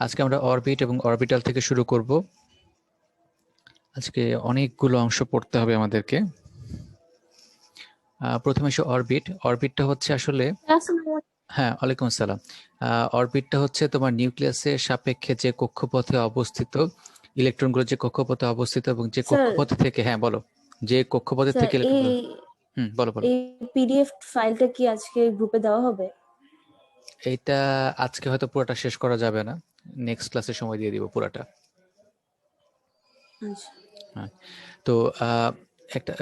আজকে আমরা অরবিট এবং অরবিটাল থেকে শুরু করব। আজকে অনেকগুলো অংশ পড়তে হবে আমাদেরকে। প্রথমে এসে অরবিট। অরবিটটা হচ্ছে আসলে, হ্যাঁ, ওয়ালাইকুম আসসালাম। অরবিটটা হচ্ছে তোমার নিউক্লিয়াসের সাপেক্ষে যে কক্ষপথে অবস্থিত, ইলেকট্রনগুলো যে কক্ষপথে অবস্থিত এবং যে কক্ষপথ থেকে, হ্যাঁ বলো, যে কক্ষপথের থেকে ইলেকট্রনগুলো, বলো বলো। এই পিডিএফ ফাইলটা কি আজকে গ্রুপে দেওয়া হবে? এইটা আজকে হয়তো পুরোটা শেষ করা যাবে না, নেক্সট ক্লাসে সময় দিয়ে দিব পুরোটা। হ্যাঁ, তো একটা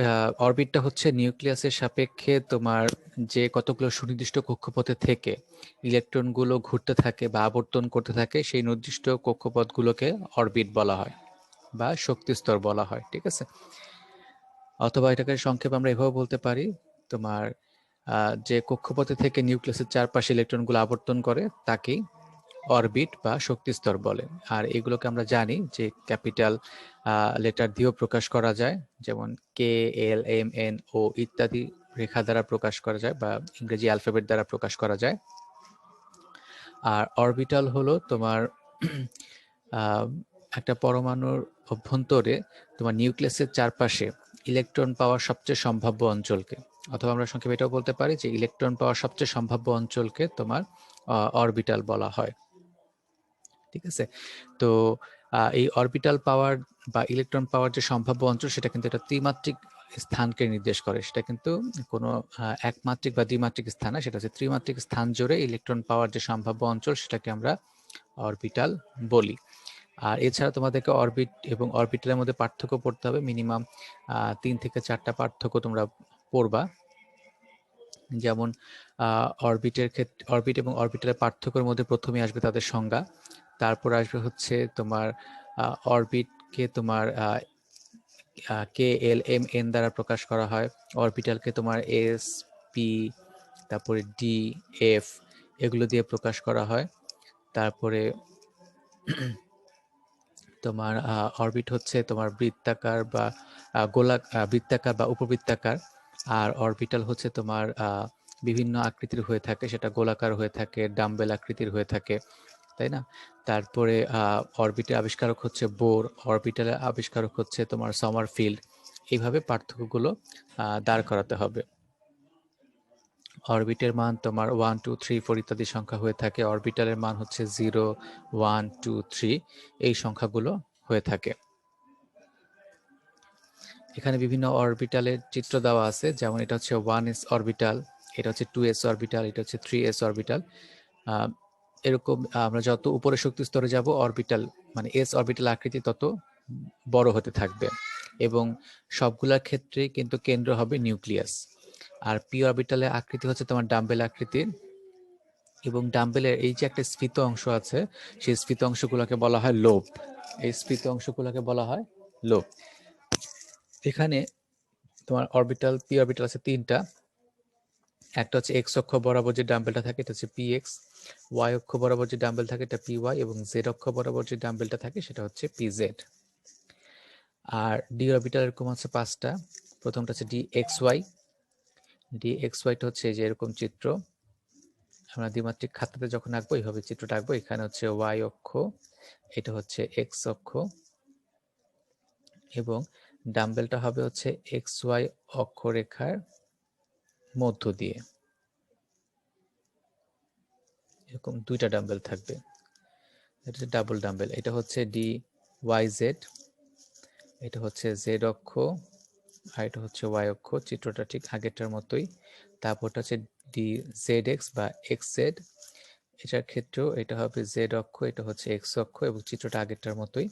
অরবিটটা হচ্ছে নিউক্লিয়াসের সাপেক্ষে তোমার যে কতগুলো সুনির্দিষ্ট কক্ষপথে থেকে ইলেকট্রনগুলো ঘুরতে থাকে বা আবর্তন করতে থাকে, সেই নির্দিষ্ট কক্ষপথগুলোকে অরবিট বলা হয় বা শক্তিস্তর বলা হয়, ঠিক আছে? অথবা এটাকে সংক্ষেপে আমরা এভাবে বলতে পারি, তোমার যে কক্ষপথে থেকে নিউক্লিয়াসের চারপাশে ইলেকট্রনগুলো আবর্তন করে তাকেই অরবিট বা শক্তিস্তর বলে। আর এগুলোকে আমরা জানি যে ক্যাপিটাল লেটার দিয়েও প্রকাশ করা যায়, যেমন কে, এল, এম, এন, ও ইত্যাদি রেখা দ্বারা প্রকাশ করা যায় বা ইংরেজি অ্যালফাবেট দ্বারা প্রকাশ করা যায়। আর অরবিটাল হলো তোমার একটা পরমাণুর অভ্যন্তরে তোমার নিউক্লিয়াসের চারপাশে ইলেকট্রন পাওয়ার সবচেয়ে সম্ভাব্য অঞ্চলকে, অথবা আমরা সংক্ষেপে এটাও বলতে পারি যে ইলেকট্রন পাওয়ার সবচেয়ে সম্ভাব্য অঞ্চলকে তোমার অরবিটাল বলা হয়, ঠিক আছে? তো এই অরবিটাল পাওয়ার বা ইলেকট্রন পাওয়ার যে সম্ভাব্য অঞ্চল, সেটা কিন্তু একটা ত্রিমাত্রিক স্থানকে নির্দেশ করে। সেটা কিন্তু কোনো একমাত্রিক বা দ্বিমাত্রিক স্থান না, সেটা হচ্ছে ত্রিমাত্রিক স্থান জুড়ে ইলেকট্রন পাওয়ার যে সম্ভাব্য অঞ্চল, সেটাকে আমরা অরবিটাল বলি। আর এছাড়া তোমাদেরকে অরবিট এবং অরবিটালের মধ্যে পার্থক্য পড়তে হবে, মিনিমাম 3 থেকে 4টা পার্থক্য তোমরা পড়বা। যেমন অরবিটের ক্ষেত্রে, অরবিট এবং অরবিটালের পার্থক্যের মধ্যে প্রথমে আসবে তাদের সংজ্ঞা, তারপর আসবে হচ্ছে তোমার অরবিটকে তোমার কে, এল, এম, এন দ্বারা প্রকাশ করা হয়, অরবিটালকে তোমার এস, পি, তারপরে ডি, এফ এগুলো দিয়ে প্রকাশ করা হয়। তারপরে তোমার অরবিট হচ্ছে তোমার বৃত্তাকার বা বৃত্তাকার বা উপবৃত্তাকার, আর অরবিটাল হচ্ছে তোমার বিভিন্ন আকৃতির হয়ে থাকে, সেটা গোলাকার হয়ে থাকে, ডাম্বেল আকৃতির হয়ে থাকে, তাই না? তারপরে অরবিটের আবিষ্কারক হচ্ছে বোর, অরবিটালের আবিষ্কারক হচ্ছে তোমার সমারফিল্ড। এইভাবে পার্থক্যগুলো দাঁড় করাতে হবে। অরবিটের মান তোমার 1, 2, 3, 4 ইত্যাদি সংখ্যা হয়ে থাকে, অরবিটালের মান হচ্ছে 0, 1, 2, 3 এই সংখ্যাগুলো হয়ে থাকে। এখানে বিভিন্ন অরবিটালের চিত্র দেওয়া আছে, যেমন এটা হচ্ছে 1s অরবিটাল, এটা হচ্ছে 2s অরবিটাল, এটা হচ্ছে 3s অরবিটাল। এরকম আমরা যত উপরে শক্তি স্তরে যাব, অরবিটাল মানে এস অরবিটাল আকৃতি তত বড় হতে থাকবে, এবং সবগুলোর ক্ষেত্রে কিন্তু কেন্দ্র হবে নিউক্লিয়াস। আর পি অরবিটালের আকৃতি হচ্ছে তোমার ডাম্বেল আকৃতির, এবং ডাম্বেলের এই যে একটা স্ফীত অংশ আছে, সেই স্ফীত অংশগুলোকে বলা হয় লোব। এই স্ফীত অংশগুলোকে বলা হয় লোব। এখানে তোমার অরবিটাল, পি অরবিটাল আছে 3টা। একটা হচ্ছে এক্স অক্ষ বরাবর যে ডাম্বেলটা থাকে, এটা হচ্ছে পি এক্স, ওয়াই অক্ষ বরাবর যে ডাম্বেল থাকে এটা পি ওয়াই, এবং জেড অক্ষ বরাবর যে ডাম্বেলটা থাকে সেটা হচ্ছে পি জেড। আর ডি অরবিটাল এরকম হচ্ছে 5টা। প্রথমটা হচ্ছে d x y. D x ওয়াইটা হচ্ছে যে এরকম চিত্র, আমরা দ্বিমাত্রিক খাতাতে যখন আঁকবো এইভাবে চিত্রটা আঁকবো। এখানে হচ্ছে ওয়াই অক্ষ, এটা হচ্ছে এক্স অক্ষ, এবং ডাম্বেলটা হবে হচ্ছে এক্স ওয়াই অক্ষরেখার মধ্য দিয়ে এরকম দুইটা ডাম্বেল থাকবে, এটা হচ্ছে ডাবল ডাম্বেল। এটা হচ্ছে ডি ওয়াই জেড, এটা হচ্ছে জেড অক্ষ, আর এটা হচ্ছে ওয়াই অক্ষ, চিত্রটা ঠিক আগেরটার মতোই। তারপরটা হচ্ছে ডি জেড এক্স বা এক্স জেড, এটার ক্ষেত্রেও এটা হবে জেড অক্ষ, এটা হচ্ছে এক্স অক্ষ এবং চিত্রটা আগেরটার মতোই।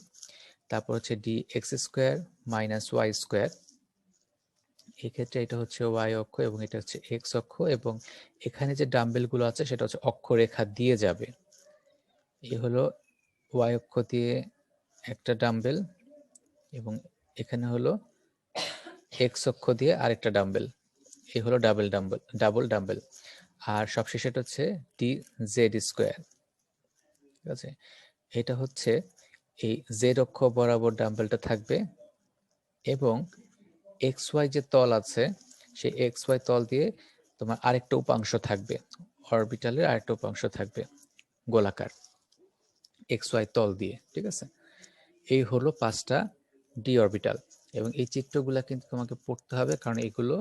তারপর হচ্ছে d x square minus y square, এক্ষেত্রে এটা হচ্ছে ওয়াই অক্ষ এবং এটা হচ্ছে এক্স অক্ষ, এবং এখানে যে ডাম্বেলগুলো আছে সেটা হচ্ছে অক্ষরেখা দিয়ে যাবে। এই হলো ওয়াই অক্ষ দিয়ে একটা ডাম্বেল এবং এখানে হলো এক্স অক্ষ দিয়ে আরেকটা ডাম্বেল, এই হলো ডাবল ডাম্বেল। আর সবশেষে এটা হচ্ছে ডি জেড স্কোয়ার, ঠিক আছে। এটা হচ্ছে এই জেড অক্ষ বরাবর ডাম্বেলটা থাকবে এবং এক্স ওয়াই যে তল আছে সেই এক্স ওয়াই তল দিয়ে তোমার আরেকটা উপাংশ থাকবে, অরবিটালের আরেকটা উপাংশ থাকবে গোলাকার এক্স ওয়াই তল দিয়ে, ঠিক আছে। এই হলো 5টা ডি অরবিটাল এবং এই চিত্রগুলা কিন্তু তোমাকে পড়তে হবে, কারণ এগুলো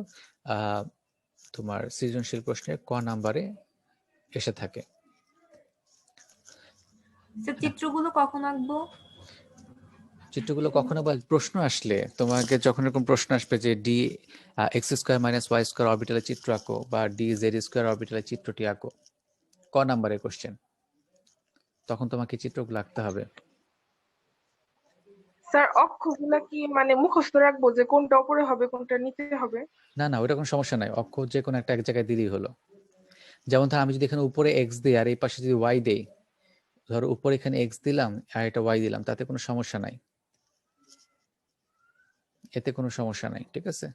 তোমার সৃজনশীল প্রশ্নের ক নাম্বারে এসে থাকে। চিত্রগুলো কখন আঁকবো? চিত্রগুলো কখনো বা প্রশ্ন আসলে, তোমাকে যখন এরকম প্রশ্ন আসবে যে d x square minus y square অরবিটালের চিত্র আঁকো বা ডি জেড স্কোয়ার অরবিটালের চিত্রটি আঁকো, ক নাম্বারের কোশ্চেন, তখন তোমাকে চিত্রগুলো আঁকতে হবে। স্যার অক্ষগুলা কি মানে মুখস্থ রাখবো যে কোনটা উপরে হবে কোনটা নিচে হবে? না না, ওইটা কোনো সমস্যা নাই, অক্ষ যে কোনো একটা এক জায়গায় দিলেই হলো। যেমন ধর আমি যদি এখানে উপরে এক্স দিই আর এই পাশে যদি ওয়াই দেই, ধরো উপরে এখানে এক্স দিলাম আর এটা ওয়াই দিলাম, তাতে কোনো সমস্যা নাই, এতে কোনো সমস্যা নাই, ঠিক আছে।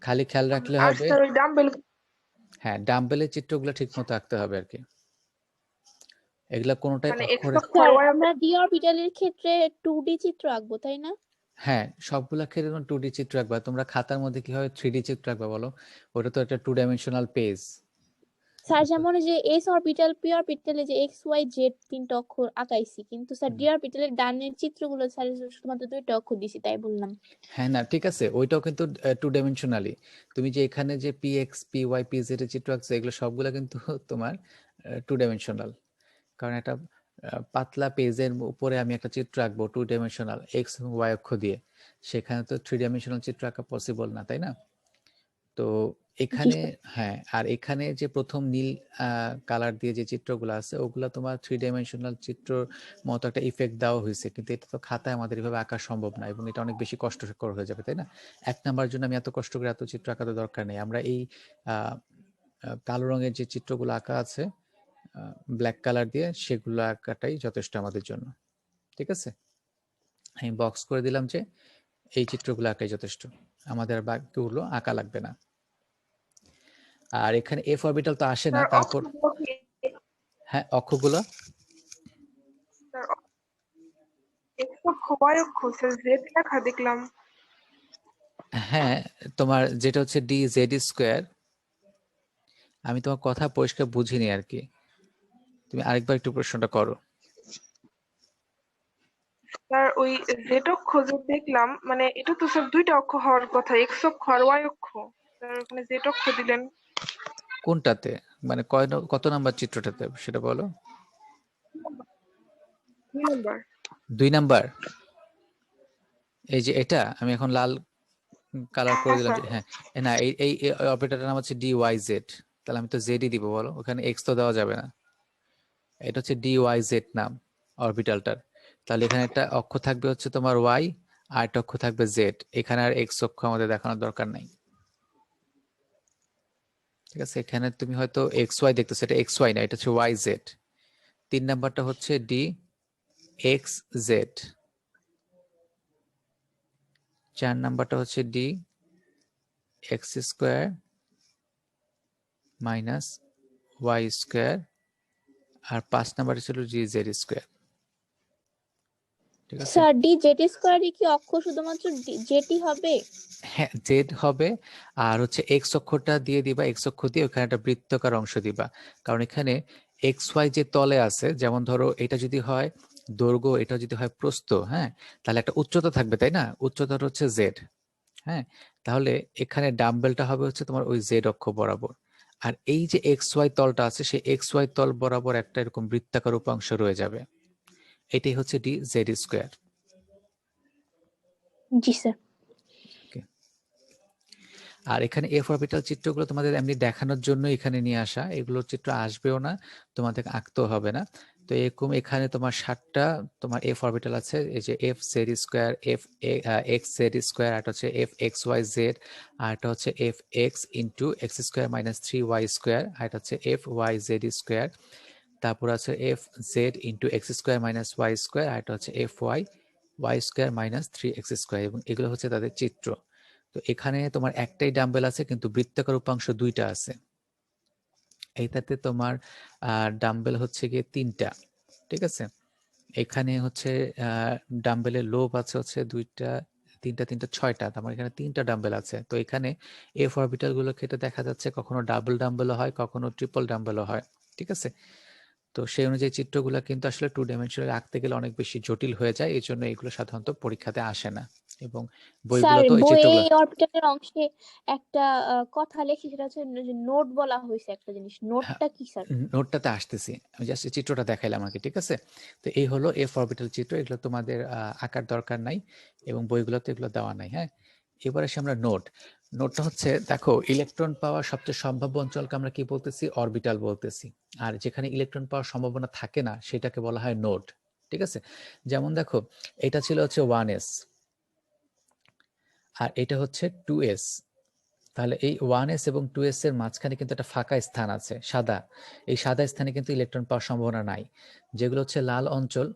খালি খেয়াল রাখলে আর হবে, স্যার ওই ডাম্বেল হ্যাঁ ডাম্বেলের চিত্রগুলো ঠিক মতো আঁকতে হবে আর কি, এগুলা কোনোটাই মানে এক্স অক্ষরে, অক্ষ স্যার আর ওয়াই আমরা ডি অরবিটালের ক্ষেত্রে 2D চিত্র আঁকবো তাই না? হ্যাঁ সবগুলা ক্ষেত্রে 2D চিত্র আঁকবা। তোমরা খাতার মধ্যে কিভাবে 3D চিত্র আঁকবা বলো? ওটা তো একটা 2 ডাইমেনশনাল পেজ। স্যার যেমন যে এস অরবিটাল পি অরবিটালে যে এক্স ওয়াই জেড 3টা অক্ষর আঁকাইছি, কিন্তু স্যার ডি অরবিটালের ডানের চিত্রগুলো স্যার শুধুমাত্র 2টা অক্ষর দিছি, তাই বললাম। হ্যাঁ না ঠিক আছে, ওইটাও কিন্তু 2 ডাইমেনশনালি। তুমি যে এখানে যে p x p y p z এর চিত্র আঁকছো এগুলো সবগুলা কিন্তু তোমার 2 ডাইমেনশনাল, কারণ একটা পাতলা পেজের উপরে আমি একটা চিত্র আঁকবো 2 ডাইমেনশনাল এক্স এবং ওয়াই অক্ষ দিয়ে, সেখানে তো 3 ডাইমেনশনাল চিত্র আঁকা পসিবল না, তাই না? তো এখানে হ্যাঁ, আর এখানে যে প্রথম নীল কালার দিয়ে যে চিত্রগুলো আছে ওগুলা তোমার 3 ডাইমেনশনাল চিত্রর মতো একটা ইফেক্ট দেওয়া হয়েছে, কিন্তু এটা তো খাতায় আমাদের এভাবে আঁকা সম্ভব না এবং এটা অনেক বেশি কষ্টকর হয়ে যাবে, তাই না? 1 নাম্বার জন্য আমি এত কষ্ট করে এত চিত্র আঁকাতে দরকার নেই, আমরা এই কালো রঙের যে চিত্রগুলো আঁকা আছে ব্ল্যাক কালার দিয়ে সেগুলো আঁকাটাই যথেষ্ট আমাদের জন্য, ঠিক আছে। আমি বক্স করে দিলাম যে এই চিত্রগুলো আঁকাই যথেষ্ট, আমাদের আর বাকিগুলো আঁকা লাগবে না। আর এখানে এফ অরবিটাল তো আসে না, স্যার তারপর অক্ষগুলো কি হ্যাঁ অক্ষগুলো স্যার এক্স অক্ষ ওয়াই অক্ষ স্যার জেড লেখা দেখলাম। হ্যাঁ তোমার যেটা হচ্ছে ডি জেড স্কোয়ার, আমি তোমার কথা পরিষ্কার বুঝিনি আর কি, তুমি আরেকবার একটু প্রশ্নটা করো। স্যার ওই জেড অক্ষ যে দেখলাম মানে এটা তো স্যার 2টা অক্ষ হওয়ার কথা, এক্স অক্ষ আর ওয়াই অক্ষ, স্যার ওখানে জেড অক্ষ দিলেন। কোনটাতে মানে কত নাম্বার চিত্রটাতে সেটা বলো? 2 নাম্বার। 2 নাম্বার, এই যে এটা আমি এখন লাল কালার করে হ্যাঁ দিলাম স্যার। যে হ্যাঁ, না এই এই অপারেটরটার নাম হচ্ছে ডি ওয়াই জেড, তাহলে আমি তো জেডই দিব বলো, ওখানে এক্স তো দেওয়া যাবে না, এটা হচ্ছে ডি ওয়াই জেড নাম অরবিটালটার। তাহলে এখানে একটা অক্ষ থাকবে হচ্ছে তোমার ওয়াই আর একটা অক্ষ থাকবে জেড, এখানে আর এক্স অক্ষ আমাদের দেখানোর দরকার নাই, ঠিক আছে। এখানে তুমি হয়তো এক্স ওয়াই দেখতেছো, এটা এক্স ওয়াই না, এটা হচ্ছে ওয়াই জেড। 3 নাম্বারটা হচ্ছে ডি এক্স জেড, 4 নাম্বারটা হচ্ছে d x square minus y square, আর 5 নাম্বারটা ছিল ডি জেড স্কোয়ার, ঠিক আছে। স্যার ডি জেড স্কোয়ারে কি অক্ষ শুধুমাত্র জেডই হবে? হ্যাঁ জেড হবে, আর হচ্ছে এক্স অক্ষটা দিয়ে দিবা, এক্স অক্ষ দিয়ে ওখানে একটা বৃত্তাকার অংশ দিবা, কারণ এখানে এক্স ওয়াই যে তলে আছে, যেমন ধরো এটা যদি হয় দৈর্ঘ্য, এটা যদি হয় প্রস্থ, হ্যাঁ তাহলে একটা উচ্চতা থাকবে, তাই না? উচ্চতাটা হচ্ছে জেড, হ্যাঁ, তাহলে এখানে ডাম্বেলটা হবে হচ্ছে তোমার ওই জেড অক্ষ বরাবর। আর এই যে এক্স ওয়াই তলটা আছে সেই এক্স ওয়াই তল বরাবর একটা এরকম বৃত্তাকার উপাংশ রয়ে যাবে, এটাই হচ্ছে ডি জেড স্কোয়ার। জি স্যার। আর এখানে এফ অরবিটাল চিত্রগুলো তোমাদের এমনি দেখানোর জন্য এখানে নিয়ে আসা, এগুলোর চিত্র আসবেও না, তোমাদের আঁকতেও হবে না। তো এরকম এখানে তোমার 7টা তোমার এফ অরবিটাল আছে, এই যে f z square, f x z square, আর হচ্ছে এফ এক্স ওয়াই জেড, আর এটা হচ্ছে f x into x square minus 3y square, আর এটা হচ্ছে এফ ওয়াই জেড স্কোয়ার, তারপর আছে f z into x square minus y square, আর এটা হচ্ছে f y y square minus 3x square, এবং এগুলো হচ্ছে তাদের চিত্র। তো এখানে তোমার একটাই ডাম্বেল আছে কিন্তু বৃত্তাকার উপাংশ দুইটা আছে। এইটাতে তোমার ডাম্বেল হচ্ছে গিয়ে 3টা, ঠিক আছে। এখানে হচ্ছে ডাম্বেলের লোব আছে হচ্ছে 2টা, 3টা 3টা 6টা, তার মানে এখানে 3টা ডাম্বেল আছে। তো এখানে এফ অরবিটাল গুলো ক্ষেত্রে দেখা যাচ্ছে কখনো ডাবল ডাম্বেলও হয়, কখনো ট্রিপল ডাম্বেলও হয়, ঠিক আছে। তো সেই অনুযায়ী চিত্রগুলো কিন্তু আসলে 2 ডাইমেনশনাল আঁকতে গেলে অনেক বেশি জটিল হয়ে যায়, এই জন্য এগুলো সাধারণত পরীক্ষাতে আসে না, এবং স্যার বইগুলোতেও এই বইয়ে চিত্রগুলো। এই অরবিটালের অংশে একটা কথা লেখি, সেটা হচ্ছে নোট বলা হয়েছে একটা জিনিস, নোটটা কি স্যার? নোটটাতে আসতেছি, আমি জাস্ট চিত্রটা দেখাইলাম আর কি, ঠিক আছে। তো এই হলো এফ অরবিটাল চিত্র, এগুলো তোমাদের আঁকার দরকার নাই এবং বইগুলোতে এগুলো দেওয়া নাই। হ্যাঁ, এবার আসি আমরা নোটটা হচ্ছে, দেখো ইলেকট্রন পাওয়ার সবচেয়ে সম্ভাব্য অঞ্চলকে আমরা কি বলতেছি? অরবিটাল বলতেছি। আর যেখানে ইলেকট্রন পাওয়ার সম্ভাবনা থাকে না সেটাকে বলা হয় নোড, ঠিক আছে। যেমন দেখো এটা ছিল হচ্ছে 1s, আর এটা হচ্ছে 2s। তাহলে এই 1s এবং 2s এর মাঝখানে কিন্তু একটা ফাঁকা স্থান আছে, সাদা। এই সাদা স্থানে কিন্তু ইলেকট্রন পাওয়ার সম্ভাবনা নাই। যেগুলো হচ্ছে লাল অঞ্চল,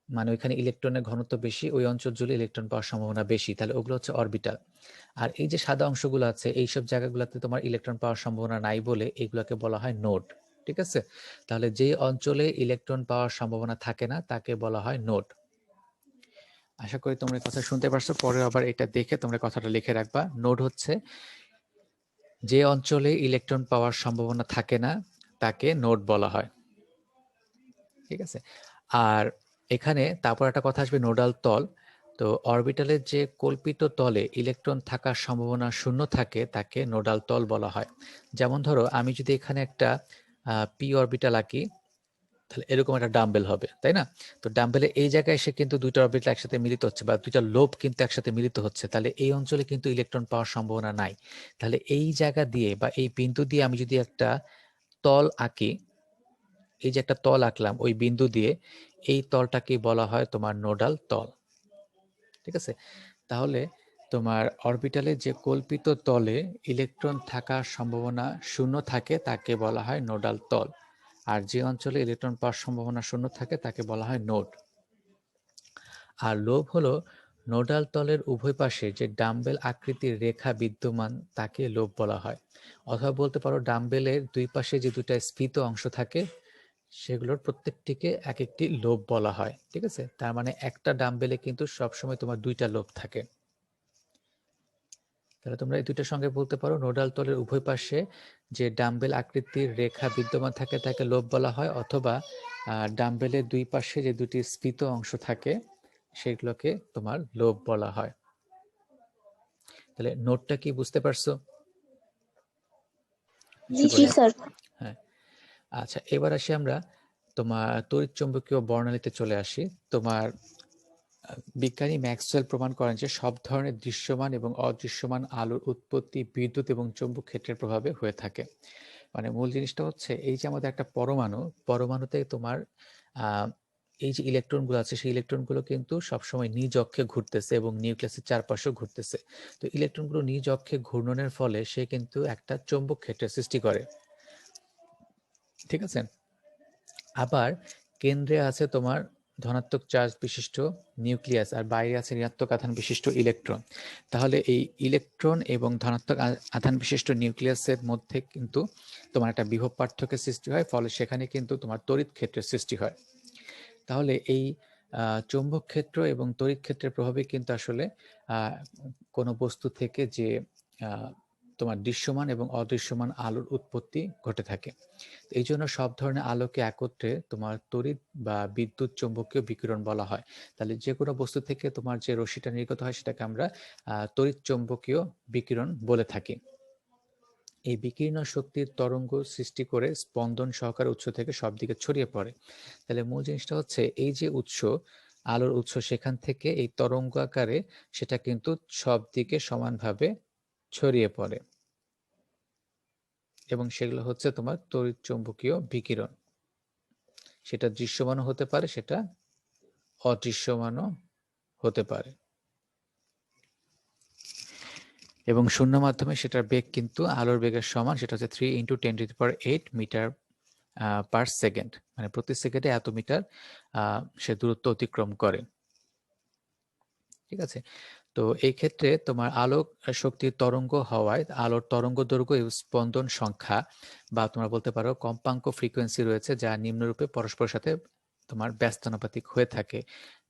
মানে ওইখানে ইলেকট্রনের ঘনত্ব বেশি, ওই অঞ্চল জুড়ে ইলেকট্রন পাওয়ার সম্ভাবনা বেশি, তাহলে ওগুলো হচ্ছে অরবিটাল। আর এই যে সাদা অংশগুলো আছে এইসব জায়গাগুলোতে তোমার ইলেকট্রন পাওয়ার সম্ভাবনা নাই বলে এগুলোকে বলা হয় নোড, ঠিক আছে। তাহলে যে অঞ্চলে ইলেকট্রন পাওয়ার সম্ভাবনা থাকে না তাকে বলা হয় নোড। আশা করি তোমরা কথা শুনতে পারছো, পরে আবার এটা দেখে তোমরা কথাটা লিখে রাখবা। নোড হচ্ছে যে অঞ্চলে ইলেকট্রন পাওয়ার সম্ভাবনা থাকে না তাকে নোড বলা হয়, ঠিক আছে। আর এখানে তারপর একটা কথা আসবে, নোডাল তল। তো অরবিটালের যে কল্পিত তলে ইলেকট্রন থাকার সম্ভাবনা শূন্য থাকে তাকে নোডাল তল বলা হয়। যেমন ধরো আমি যদি এখানে একটা পি অরবিটাল আঁকি, তাহলে এরকম একটা ডাম্বেল হবে, তাই না? তো ডাম্বেলের এই জায়গায় এসে কিন্তু দুইটা অরবিটাল একসাথে মিলিত হচ্ছে, বা দুইটা লোব কিন্তু একসাথে মিলিত হচ্ছে, তাহলে এই অঞ্চলে কিন্তু ইলেকট্রন পাওয়ার সম্ভাবনা নাই। তাহলে এই জায়গা দিয়ে বা এই বিন্দু দিয়ে আমি যদি একটা তল আঁকি, এই যে একটা তল আঁকলাম ওই বিন্দু দিয়ে, এই তলটাকে বলা হয় তোমার নোডাল তল, ঠিক আছে। তাহলে তোমার অরবিটালে যে কল্পিত তলে ইলেকট্রন থাকার সম্ভাবনা শূন্য থাকে তাকে বলা হয় নোডাল তল, আর যে অঞ্চলে ইলেকট্রন পাওয়ার সম্ভাবনা শূন্য থাকে তাকে বলা হয় নোড। আর লোব হলো নোডাল তলের উভয় পাশে যে ডাম্বেল আকৃতির রেখা বিদ্যমান তাকে লোব বলা হয়। অথবা বলতে পারো ডাম্বেলের দুই পাশে যে দুইটা স্ফীত অংশ থাকে সেগুলোর প্রত্যেকটিকে এক একটি লোব বলা হয়, ঠিক আছে। তার মানে একটা ডাম্বেলে কিন্তু সবসময় তোমার দুইটা লোব থাকে। তাহলে তোমরা এই দুইটার সঙ্গে বলতে পারো নোডাল তলের উভয় পাশে যে ডাম্বেল আকৃতির রেখা বিদ্যমান থাকে তাকে লোব বলা হয়, অথবা ডাম্বেলের দুই পাশে যে দুটি স্ফীত অংশ থাকে সেগুলোকে তোমার লোব বলা হয়। তাহলে নোটটা কি বুঝতে পারছো? জি স্যার। হ্যাঁ, আচ্ছা এবার আসি আমরা তোমার তড়িৎ চুম্বকীয় বর্ণালীতে চলে আসি। তোমার বিজ্ঞানী ম্যাক্সওয়েল প্রমাণ করেন যে সব ধরনের দৃশ্যমান এবং অদৃশ্যমান আলোর উৎপত্তি বিদ্যুৎ এবং চৌম্বক ক্ষেত্রের প্রভাবে হয়ে থাকে। মানে মূল জিনিসটা হচ্ছে এই যে আমাদের একটা পরমাণুতে তোমার এই যে ইলেকট্রনগুলো আছে সেই ইলেকট্রনগুলো কিন্তু সবসময় নিজ অক্ষে ঘুরতেছে এবং নিউক্লিয়াসের চারপাশেও ঘুরতেছে। তো ইলেকট্রনগুলো নিজ অক্ষে ঘূর্ণনের ফলে সে কিন্তু একটা চৌম্বক ক্ষেত্রের সৃষ্টি করে, ঠিক আছে। আবার কেন্দ্রে আছে তোমার ধনাত্মক চার্জ বিশিষ্ট নিউক্লিয়াস, আর বাইরে আছে ঋণাত্মক আধান বিশিষ্ট ইলেকট্রন। তাহলে এই ইলেকট্রন এবং ধনাত্মক আধান বিশিষ্ট নিউক্লিয়াসের মধ্যে কিন্তু তোমার একটা বিভব পার্থক্যের সৃষ্টি হয়, ফলে সেখানে কিন্তু তোমার তড়িৎ ক্ষেত্রের সৃষ্টি হয়। তাহলে এই চৌম্বক ক্ষেত্র এবং তড়িৎ ক্ষেত্রের প্রভাবে কিন্তু আসলে কোনো বস্তু থেকে যে তোমার দৃশ্যমান এবং অদৃশ্যমান আলোর উৎপত্তি ঘটে থাকে। এই জন্য সব ধরনের আলোকে একত্রে তোমার তড়িৎ বা বিদ্যুৎ চৌম্বকীয় বিকিরণ বলা হয়। তাহলে যে কোনো বস্তু থেকে তোমার যে রশ্মিটা নির্গত হয় সেটাকে আমরা তড়িৎ চৌম্বকীয় বিকিরণ বলে থাকি। এই বিকিরণ শক্তির তরঙ্গ সৃষ্টি করে স্পন্দন সহকারে উৎস থেকে সব দিকে ছড়িয়ে পড়ে। তাহলে মূল জিনিসটা হচ্ছে এই যে উৎস, আলোর উৎস, সেখান থেকে এই তরঙ্গ আকারে সেটা কিন্তু সব দিকে সমানভাবে ছড়িয়ে পড়ে এবং সেগুলো হচ্ছে তোমার তড়িৎ চৌম্বকীয় বিকিরণ। সেটা দৃশ্যমানও হতে পারে, সেটা অদৃশ্যমানও হতে পারে। এবং শূন্য মাধ্যমে সেটার বেগ কিন্তু আলোর বেগের সমান, সেটা হচ্ছে 3 × 10⁸ মিটার পার সেকেন্ড, মানে প্রতি সেকেন্ডে এত মিটার সে দূরত্ব অতিক্রম করে। ঠিক আছে, তো এই ক্ষেত্রে তোমার আলোক শক্তির তরঙ্গ হওয়ায় আলোর তরঙ্গ দৈর্ঘ্য এবং স্পন্দন সংখ্যা বা তোমরা বলতে পারো কম্পাঙ্ক ফ্রিকোয়েন্সি রয়েছে, যা নিম্নরূপে পরস্পরের সাথে তোমার ব্যস্তানুপাতিক হয়ে থাকে।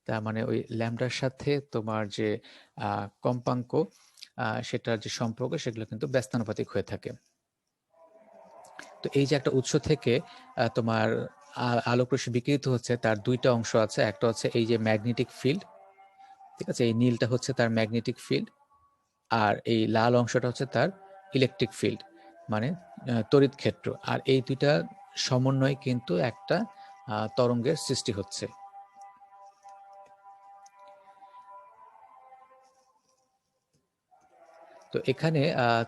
তার মানে ওই ল্যামডার সাথে তোমার যে কম্পাঙ্ক সেটার যে সম্পর্ক সেগুলো কিন্তু ব্যস্তানুপাতিক হয়ে থাকে। তো এই যে একটা উৎস থেকে তোমার আলোক রশ্মি বিকিরিত হচ্ছে, তার দুইটা অংশ আছে। একটা হচ্ছে এই যে ম্যাগনেটিক ফিল্ড, ঠিক আছে, এই নীলটা হচ্ছে তার ম্যাগনেটিক ফিল্ড, আর এই লাল অংশটা হচ্ছে তার ইলেকট্রিক ফিল্ড, মানে তড়িৎ ক্ষেত্র। আর এই দুইটা সমন্বয়ে কিন্তু একটা তরঙ্গের সৃষ্টি হচ্ছে। তো এখানে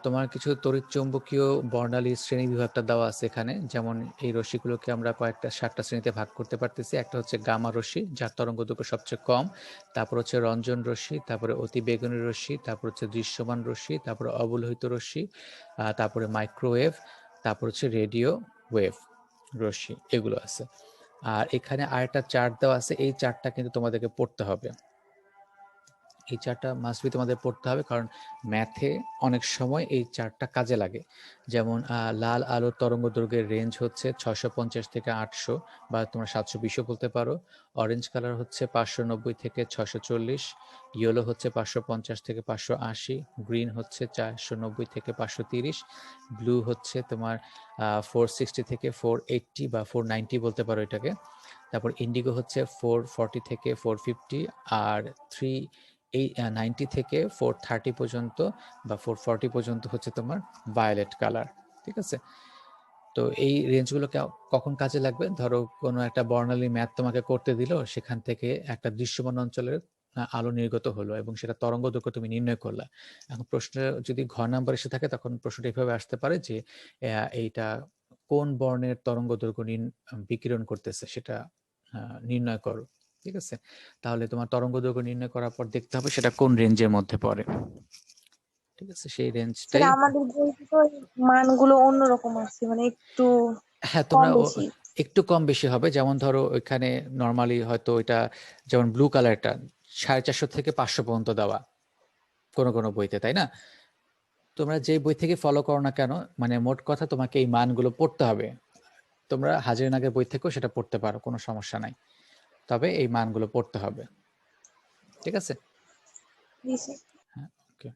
তোমার কিছু তড়িৎ চৌম্বকীয় বর্ণালী শ্রেণী বিভাগটা দেওয়া আছে এখানে। যেমন এই রশ্মিগুলোকে আমরা কয়েকটা 7টা শ্রেণীতে ভাগ করতে পারতেছি। একটা হচ্ছে গামা রশ্মি, যার তরঙ্গ দৈর্ঘ্য সবচেয়ে কম, তারপর হচ্ছে রঞ্জন রশ্মি, তারপরে অতি বেগুনি রশ্মি, তারপর হচ্ছে দৃশ্যমান রশ্মি, তারপরে অবলোহিত রশ্মি, তারপরে মাইক্রোওয়েভ, তারপর হচ্ছে রেডিও ওয়েভ রশ্মি, এগুলো আছে। আর এখানে আরেকটা চার্ট দেওয়া আছে, এই চার্টটা কিন্তু তোমাদেরকে পড়তে হবে। এই চার্টটা মাস্ট বি তোমাদের পড়তে হবে, কারণ ম্যাথে অনেক সময় এই চার্টটা কাজে লাগে। যেমন লাল আলোর তরঙ্গ দৈর্ঘ্যের রেঞ্জ হচ্ছে 650 থেকে 800 বা তোমরা 720ও বলতে পারো। অরেঞ্জ কালার হচ্ছে 590 থেকে 640, ইয়েলো হচ্ছে 550 থেকে 580, গ্রিন হচ্ছে 490 থেকে 530, ব্লু হচ্ছে তোমার 460 থেকে 480 বা 490 বলতে পারো এটাকে। তারপর ইন্ডিগো হচ্ছে 440 থেকে 450, আর 390 থেকে 430 পর্যন্ত বা 440 পর্যন্ত হচ্ছে তোমার ভায়োলেট কালার। ঠিক আছে, তো এই রেঞ্জগুলো কখন কাজে লাগবে? ধরো কোনো একটা বর্ণালী ম্যাথ তোমাকে করতে দিল, সেখান থেকে একটা দৃশ্যমান অঞ্চলের আলো নির্গত হলো এবং সেটা তরঙ্গ দৈর্ঘ্য তুমি নির্ণয় করলা। এখন প্রশ্ন যদি ঘ নাম্বার এসে থাকে, তখন প্রশ্নটা এইভাবে আসতে পারে যে এইটা কোন বর্ণের তরঙ্গ দৈর্ঘ্য বিকিরণ করতেছে সেটা নির্ণয় করো। ঠিক আছে, তাহলে তোমার তরঙ্গ দৈর্ঘ্য নির্ণয় করার পর দেখতে হবে সেটা কোন রেঞ্জের মধ্যে পড়ে। ঠিক আছে, সেই রেঞ্জটাই। আমাদের বইতে তো মানগুলো অন্যরকম আছে, মানে একটু হ্যাঁ, কম তোমরা বেশি। একটু কম বেশি হবে। যেমন ধরো ওইখানে নর্মালি হয়তো ওইটা, যেমন ব্লু কালারটা 450 থেকে 500 পর্যন্ত দেওয়া কোনো কোনো বইতে, তাই না? তোমরা যে বই থেকে ফলো করো না কেন, মানে মোট কথা তোমাকে এই মানগুলো পড়তে হবে। তোমরা হাজারিনাগের বই থেকেও সেটা পড়তে পারো, কোনো সমস্যা নাই, তবে এই মানগুলো পড়তে হবে। ঠিক আছে, হ্যাঁ, ওকে।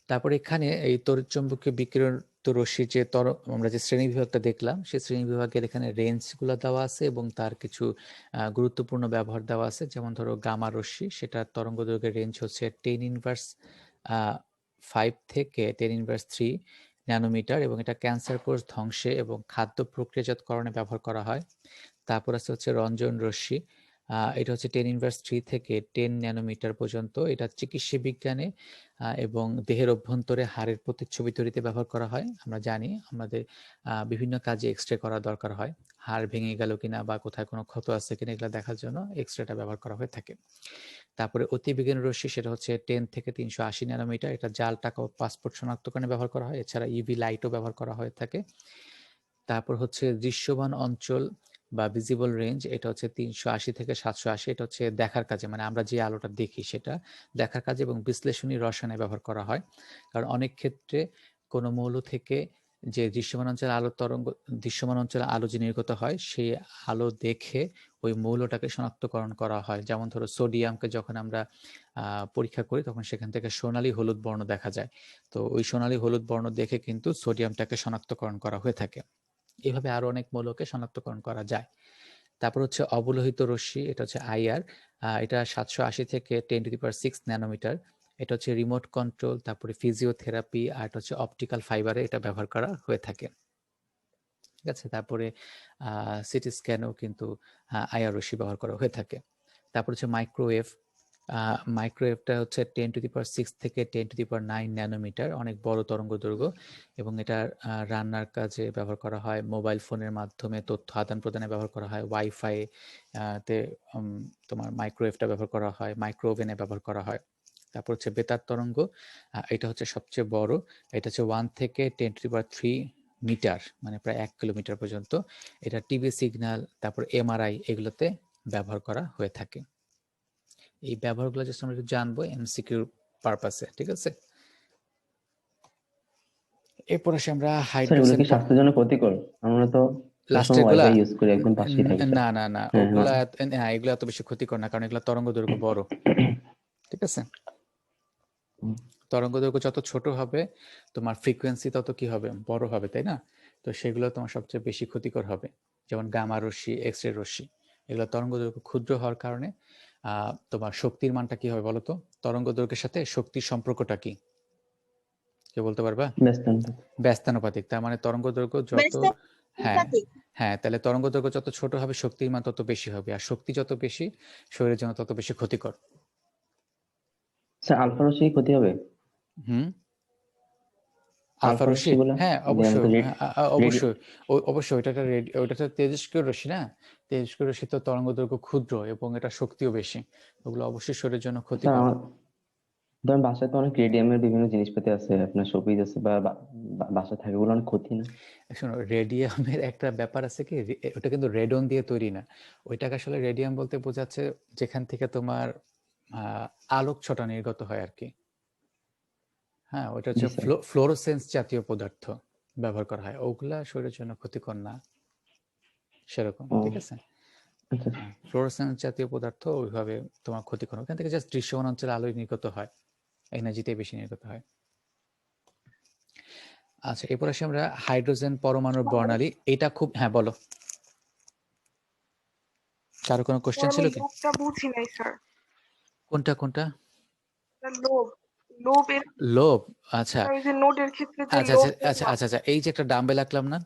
তারপর এখানে এই তড়িৎচুম্বকীয় বিকিরণ রশ্মির যে আমরা যে শ্রেণী বিভাগটা দেখলাম, সেই শ্রেণী বিভাগের এখানে রেঞ্জগুলো দেওয়া আছে এবং তার কিছু গুরুত্বপূর্ণ ব্যবহার দেওয়া আছে। যেমন ধরো গামা রশ্মি, সেটার তরঙ্গ দৈর্ঘ্যের রেঞ্জ হচ্ছে 10⁻5 থেকে 10⁻3 ন্যানোমিটার এবং এটা ক্যান্সার কোষ ধ্বংসে এবং খাদ্য প্রক্রিয়াজাতকরণে ব্যবহার করা হয়। তারপর হচ্ছে রঞ্জন রশ্মি, এটা হচ্ছে 10⁻3 থেকে 10 ন্যানোমিটার পর্যন্ত। এটা চিকিৎসা বিজ্ঞানে এবং দেহের অভ্যন্তরে হাড়ের প্রতিচ্ছবি তৈরিতে ব্যবহার করা হয়। আমরা জানি আমাদের বিভিন্ন কাজে এক্স-রে করা দরকার হয়, হাড় ভেঙে গেল কিনা বা কোথায় কোনো ক্ষত আছে কিনা এগুলো দেখার জন্য এক্স-রেটা ব্যবহার করা হয়ে থাকে। তারপরে অতিবেগুনি রশ্মি, সেটা হচ্ছে 10 থেকে 380 ন্যানোমিটার, এটা জাল টাকা ও পাসপোর্ট শনাক্তকরণে ব্যবহার করা হয়। এছাড়া ইউভি লাইটও ব্যবহার করা হয়ে থাকে। তারপর হচ্ছে দৃশ্যমান অঞ্চল বা ভিজিবল রেঞ্জ, এটা হচ্ছে 380 থেকে 780, এটা হচ্ছে দেখার কাজে, মানে আমরা যে আলোটা দেখি সেটা দেখার কাজে এবং বিশ্লেষণী রসায়নে ব্যবহার করা হয়। কারণ অনেক ক্ষেত্রে কোনো মৌল থেকে যে দৃশ্যমান অঞ্চলে আলো যে নির্গত হয় সেই আলো দেখে ওই মৌলটাকে শনাক্তকরণ করা হয়। যেমন ধরো সোডিয়ামকে যখন আমরা পরীক্ষা করি তখন সেখান থেকে সোনালী হলুদ বর্ণ দেখা যায়। তো ওই সোনালী হলুদ বর্ণ দেখে কিন্তু সোডিয়ামটাকে শনাক্তকরণ করা হয়ে থাকে। এভাবে আরো অনেক মৌলকে শনাক্তকরণ করা যায়। তারপর হচ্ছে অবলোহিত রশ্মি, এটা হচ্ছে আইআর, এটা 780 থেকে 10⁶ ন্যানোমিটার। এটা হচ্ছে রিমোট কন্ট্রোল, তারপরে ফিজিওথেরাপি, আর এটা হচ্ছে অপটিক্যাল ফাইবারে এটা ব্যবহার করা হয়ে থাকে। ঠিক আছে, তারপরে সিটি স্ক্যানেও কিন্তু আইআর রশ্মি ব্যবহার করা হয়ে থাকে। তারপর হচ্ছে মাইক্রোওয়েভ। মাইক্রোওয়েভটা হচ্ছে 10⁶ থেকে 10⁹ ন্যানোমিটার, অনেক বড় তরঙ্গ দৈর্ঘ্য, এবং এটা রান্নার কাজে ব্যবহার করা হয়, মোবাইল ফোনের মাধ্যমে তথ্য আদান প্রদানে ব্যবহার করা হয়, ওয়াইফাই তে তোমার মাইক্রোওয়েভটা ব্যবহার করা হয়, মাইক্রোওভেনে ব্যবহার করা হয়। তারপর হচ্ছে বেতার তরঙ্গ, এটা হচ্ছে সবচেয়ে বড়, এটা হচ্ছে 1 থেকে 10⁵ মিটার, মানে প্রায় 1 কিলোমিটার পর্যন্ত। এটা টিভি সিগন্যাল, তারপর এমআরআই, এগুলোতে ব্যবহার করা হয়ে থাকে। এই ব্যবহারগুলো জাস্ট আমরা একটু জানবো এমসিকিউ পারপাসে, ঠিক আছে। এরপর আসি আমরা স্যার এগুলো হাইড্রোজেন। কি স্বাস্থ্যের জন্য ক্ষতিকর? আমরা তো লাস্টের গুলা ওয়াইফাই ইউজ করি, একদম পাশেই থাকি স্যার। না না না, হ্যাঁ ওগুলা এগুলো এত বেশি ক্ষতিকর না, কারণ এগুলো তরঙ্গ দৈর্ঘ্য বড়, ঠিক আছে। তরঙ্গ দৈর্ঘ্য যত ছোট হবে তোমার ফ্রিকোয়েন্সি তত কি হবে, বড় হবে, তাই না? তো সেগুলো তোমার সবচেয়ে বেশি ক্ষতিকর হবে, যেমন গামা রশ্মি, এক্স রে রশ্মি। এগুলো তরঙ্গ দৈর্ঘ্য ক্ষুদ্র হওয়ার কারণে তোমার শক্তির মানটা কি হবে বলতো? তরঙ্গ দৈর্ঘ্যের সাথে শক্তির সম্পর্কটা কি, কে বলতে পারবা? ব্যস্তানুপাতিক। তার মানে তরঙ্গ দৈর্ঘ্য যত, হ্যাঁ হ্যাঁ, তাহলে তরঙ্গ দৈর্ঘ্য যত ছোট হবে শক্তির মান তত বেশি হবে, আর শক্তি যত বেশি শরীরের জন্য তত বেশি ক্ষতিকর। স্যার আলফা রশ্মি ক্ষতি হবে? আলফা রশ্মি, হ্যাঁ অবশ্যই অবশ্যই অবশ্যই, ওইটা তো তেজস্ক্রিয় রশ্মি না, তেজস্ক্রিয় রশ্মি তো তরঙ্গ দৈর্ঘ্য ক্ষুদ্র এবং এটা শক্তিও বেশি, ওগুলো অবশ্যই শরীরের জন্য ক্ষতিকর। ধরেন বাসায় তো অনেক রেডিয়ামের বিভিন্ন জিনিসপাতি আছে, আপনার শোপিস আছে বা বাসায় থাকে, ওগুলো অনেক ক্ষতি না? শোনো, রেডিয়ামের একটা ব্যাপার আছে কি, ওটা কিন্তু রেডন দিয়ে তৈরি না, ওইটাকে আসলে রেডিয়াম বলতে বোঝাচ্ছে যেখান থেকে তোমার আলোক ছটা নির্গত হয় আর কি। হ্যাঁ, ওটা হচ্ছে ফ্লোরোসেন্স জাতীয় পদার্থ ব্যবহার করা হয়, ওগুলা শরীরের জন্য ক্ষতিকর না সেরকম, ঠিক আছে। ফ্লোরোসেন্স জাতীয় পদার্থ ওইভাবে তোমার ক্ষতিকর, ওখান থেকে জাস্ট দৃশ্যমান অঞ্চলে আলো নির্গত হয়, এনার্জিতে বেশি নির্গত হয়। আচ্ছা, এরপর আসি আমরা হাইড্রোজেন পরমাণুর বর্ণালী। এটা খুব, হ্যাঁ বলো, কারো কোনো কোশ্চেন ছিল কি? লোভটা বুঝি নাই স্যার। কোনটা কোনটা? লোভের লোভ, আচ্ছা ওই যে নোটের ক্ষেত্রে যে আচ্ছা লোভ। আচ্ছা আচ্ছা আচ্ছা, এই যে একটা ডাম্বেল আঁকলাম না,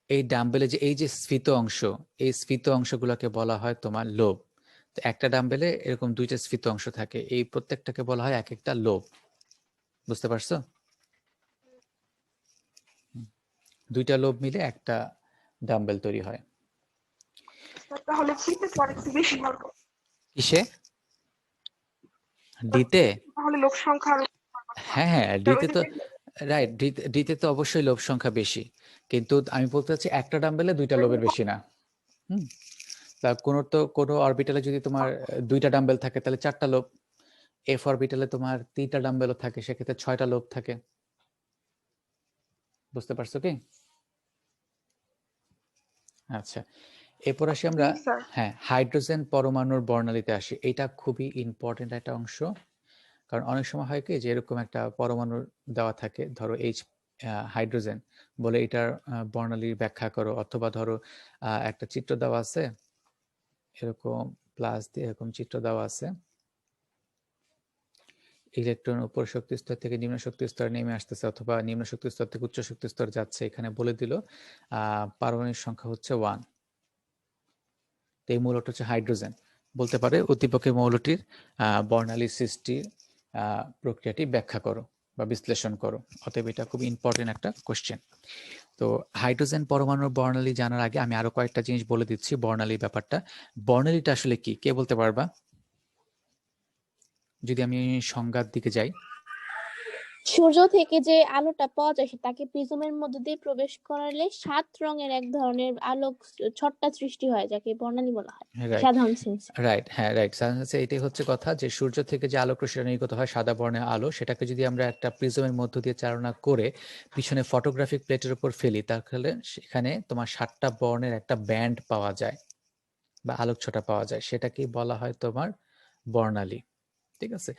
এই ডাম্বেলে যে এই যে স্ফীত অংশ, এই স্ফীত অংশগুলোকে বলা হয় তোমার লোভ। তো একটা ডাম্বেলে এরকম দুইটা স্ফীত অংশ থাকে, এই প্রত্যেকটাকে বলা হয় এক একটা লোভ, বুঝতে পারছো? দুইটা লোভ মিলে একটা ডাম্বেল তৈরি হয়। তাহলে কিসে তো আরেকটু বেশি হওয়ার কথা। কিসে? ডিতে? তাহলে লোক সংখ্যা আরো, হ্যাঁ হ্যাঁ, ডিতে তো রাইট, ডিতে তো অবশ্যই লোভ সংখ্যা বেশি, কিন্তু আমি বলতে চাচ্ছি একটা ডাম্বেলে দুইটা লোভের বেশি না। তা কোনো অরবিটালে যদি তোমার দুইটা ডাম্বেল থাকে তাহলে 4টা লোভ, এফ অরবিটালে তোমার 3টা ডাম্বেলও থাকে, সেক্ষেত্রে 6টা লোভ থাকে, বুঝতে পারছো কি? আচ্ছা, এরপর আসি আমরা হ্যাঁ হাইড্রোজেন পরমাণুর বর্ণালীতে আসি। এটা খুবই ইম্পর্টেন্ট একটা অংশ, কারণ অনেক সময় হয় কি যে এরকম একটা পরমাণু দেওয়া থাকে, ধরো এইচ হাইড্রোজেন বলে এটার বর্ণালীর ব্যাখ্যা করো, অথবা ধরো একটা চিত্র দেওয়া আছে এরকম প্লাস দিয়ে এরকম চিত্র দেওয়া আছে, ইলেকট্রন উপর শক্তি স্তর থেকে নিম্ন শক্তি স্তরে নেমে আসতেছে, অথবা নিম্ন শক্তি স্তর থেকে উচ্চ শক্তি স্তর যাচ্ছে, এখানে বলে দিল পারমাণবিক সংখ্যা হচ্ছে 1। তো এই মৌলটা হচ্ছে হাইড্রোজেন, বলতে পারে উদ্দীপকের মৌলটির বর্ণালী সৃষ্টি প্রক্রিয়াটি ব্যাখ্যা করো বা বিশ্লেষণ করো। অতএব এটা খুব ইম্পর্টেন্ট একটা কোশ্চেন। তো হাইড্রোজেন পরমাণুর বর্ণালী জানার আগে আমি আরো কয়েকটা জিনিস বলে দিচ্ছি বর্ণালী ব্যাপারটা। বর্ণালীটা আসলে কি, কে বলতে পারবা? যদি আমি সংজ্ঞার দিকে যাই, সূর্য থেকে যে আলোটা পাওয়া যায় তাকে প্রিজমের মধ্যে দিয়ে প্রবেশ করালে 7 রঙের এক ধরনের আলোক ছটা সৃষ্টি হয়, যাকে বর্ণালী বলা হয় রাইট সাধারণ সেন্সে। রাইট হ্যাঁ রাইট এটাই হচ্ছে কথা, যে সূর্য থেকে যে আলোক রশ্মি নির্গত হয় সাদা বর্ণের আলো, সেটাকে যদি আমরা একটা প্রিজমের মধ্য দিয়ে চালনা করে পিছনে ফটোগ্রাফিক প্লেটের উপর ফেলি, তাহলে সেখানে তোমার 7টা বর্ণের একটা ব্যান্ড পাওয়া যায় বা আলোক ছটা পাওয়া যায়, সেটাকেই বলা হয় তোমার বর্ণালী। ঠিক আছে,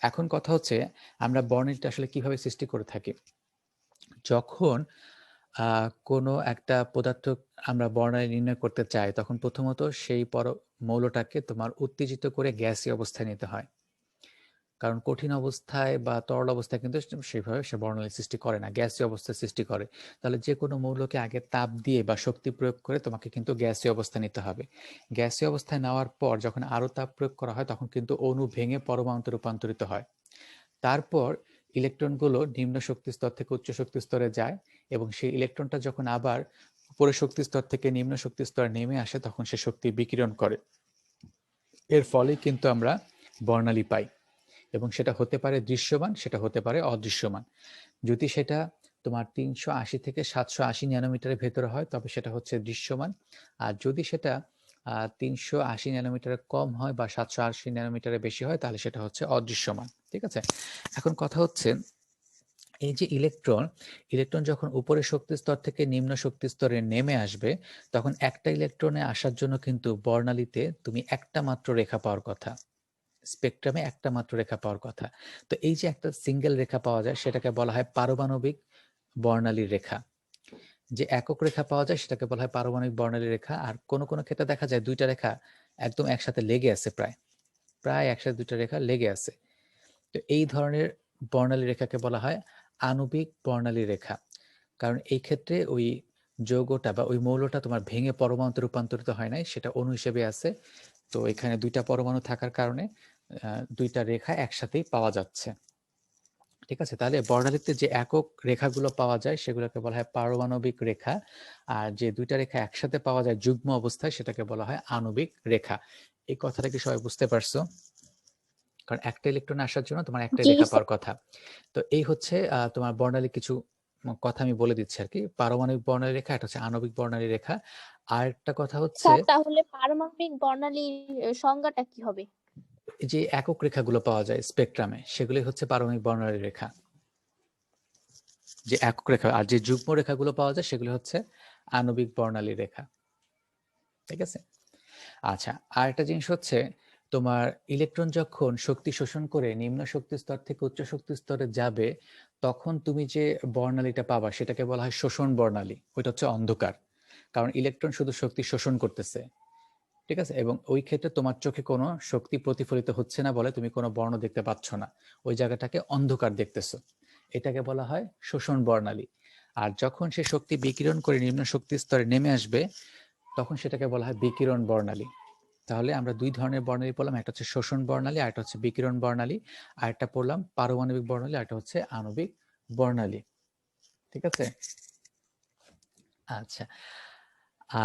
এখন কথা হচ্ছে আমরা বর্ণালীটা আসলে কিভাবে সৃষ্টি করে থাকি। যখন কোনো একটা পদার্থ আমরা বর্ণালী নির্ণয় করতে চাই, তখন প্রথমত সেই মৌলটাকে তোমার উত্তেজিত করে গ্যাসীয় অবস্থায় নিতে হয়, কারণ কঠিন অবস্থায় বা তরল অবস্থায় কিন্তু সেভাবে সে বর্ণালী সৃষ্টি করে না, গ্যাসীয় অবস্থায় সৃষ্টি করে। তাহলে যে কোনো মৌলকে আগে তাপ দিয়ে বা শক্তি প্রয়োগ করে তোমাকে কিন্তু গ্যাসীয় অবস্থা নিতে হবে। গ্যাসীয় অবস্থায় নেওয়ার পর যখন আরো তাপ প্রয়োগ করা হয়, তখন কিন্তু অণু ভেঙে পরমাণুতে রূপান্তরিত হয়। তারপর ইলেকট্রনগুলো নিম্ন শক্তি স্তর থেকে উচ্চ শক্তি স্তরে যায়, এবং সেই ইলেকট্রনটা যখন আবার উপরের শক্তি স্তর থেকে নিম্ন শক্তি স্তরে নেমে আসে, তখন সে শক্তি বিকিরণ করে। এর ফলে কিন্তু আমরা বর্ণালী পাই, এবং সেটা হতে পারে দৃশ্যমান, সেটা হতে পারে অদৃশ্যমান। যদি সেটা তোমার 380 থেকে 780 ন্যানোমিটারের ভেতরে হয়, তবে সেটা হচ্ছে দৃশ্যমান। আর যদি সেটা 380 ন্যানোমিটারের কম হয় বা 780 ন্যানোমিটারের বেশি হয়, তাহলে সেটা হচ্ছে অদৃশ্যমান। ঠিক আছে, এখন কথা হচ্ছে এই যে ইলেকট্রন যখন উপরের শক্তি স্তর থেকে নিম্ন শক্তি স্তরে নেমে আসবে, তখন একটা ইলেকট্রনে আসার জন্য কিন্তু বর্ণালীতে তুমি একটা মাত্র রেখা পাওয়ার কথা, স্পেকট্রামে একটা মাত্র রেখা পাওয়ার কথা। তো এই যে একটা সিঙ্গেল রেখা পাওয়া যায়, সেটাকে বলা হয় পারমাণবিক বর্ণালী রেখা। যে একক রেখা পাওয়া যায় সেটাকে বলা হয় পারমাণবিক বর্ণালী রেখা। আর কোনো কোনো ক্ষেত্রে দেখা যায় দুইটা রেখা একদম একসাথে লেগে আছে, প্রায় একসাথে দুইটা রেখা লেগে আছে। তো এই ধরনের বর্ণালী রেখাকে বলা হয় আণবিক বর্ণালী রেখা, কারণ এই ক্ষেত্রে ওই যৌগটা বা ওই মৌলটা তোমার ভেঙে পরমাণুতে রূপান্তরিত হয় নাই, সেটা অণু হিসেবে আছে। তো এখানে দুইটা পরমাণু থাকার কারণে দুইটা রেখা একসাথেই পাওয়া যাচ্ছে। ঠিক আছে, তাহলে বর্ণালীতে যে একক রেখাগুলো পাওয়া যায় সেগুলোকে বলা হয় পারমাণবিক রেখা, আর যে দুইটা রেখা একসাথে পাওয়া যায় যুগ্ম অবস্থায়, সেটাকে বলা হয় আণবিক রেখা। এই কথাটা কি সবাই বুঝতে পারছো? কারণ একটা ইলেকট্রন আসার জন্য তোমার একটা জি রেখা স্যার। পাওয়ার কথা। তো এই হচ্ছে তোমার বর্ণালী কিছু কথা আমি বলে দিচ্ছি আর কি। পারমাণবিক বর্ণালী রেখা, এটা হচ্ছে আণবিক বর্ণালী রেখা। আর একটা কথা হচ্ছে স্যার তাহলে পারমাণবিক বর্ণালীর সংজ্ঞাটা কি হবে? যে একক রেখাগুলো পাওয়া যায় স্পেকট্রামে, সেগুলি হচ্ছে পারমাণবিক বর্ণালী রেখা, যে একক রেখা। আর যে যুগ্ম রেখাগুলো পাওয়া যায় সেগুলো হচ্ছে আণবিক বর্ণালী রেখা। ঠিক আছে, আচ্ছা, আর একটা জিনিস হচ্ছে তোমার ইলেকট্রন যখন শক্তি শোষণ করে নিম্ন শক্তি স্তর থেকে উচ্চ শক্তি স্তরে যাবে, তখন তুমি যে বর্ণালীটা পাবা সেটাকে বলা হয় শোষণ বর্ণালী। ওইটা হচ্ছে অন্ধকার, কারণ ইলেকট্রন শুধু শক্তি শোষণ করতেছে। ঠিক আছে, এবং ওই ক্ষেত্রে তোমার চোখে কোনো শক্তি প্রতিফলিত হচ্ছে না বলে তুমি কোনো বর্ণ দেখতে পাচ্ছ না, ওই জায়গাটাকে অন্ধকার দেখতেছো। এটাকে বলা হয় শোষণ বর্ণালী। আর যখন সে শক্তি বিকিরণ করে নিম্ন শক্তি স্তরে নেমে আসবে, তখন সেটাকে বলা হয় বিকিরণ বর্ণালী। তাহলে আমরা দুই ধরনের বর্ণালী পড়লাম, একটা হচ্ছে শোষণ বর্ণালী, আর একটা হচ্ছে বিকিরণ বর্ণালী। আর একটা পড়লাম পারমাণবিক বর্ণালী, আর একটা হচ্ছে আণবিক বর্ণালী। ঠিক আছে, আচ্ছা,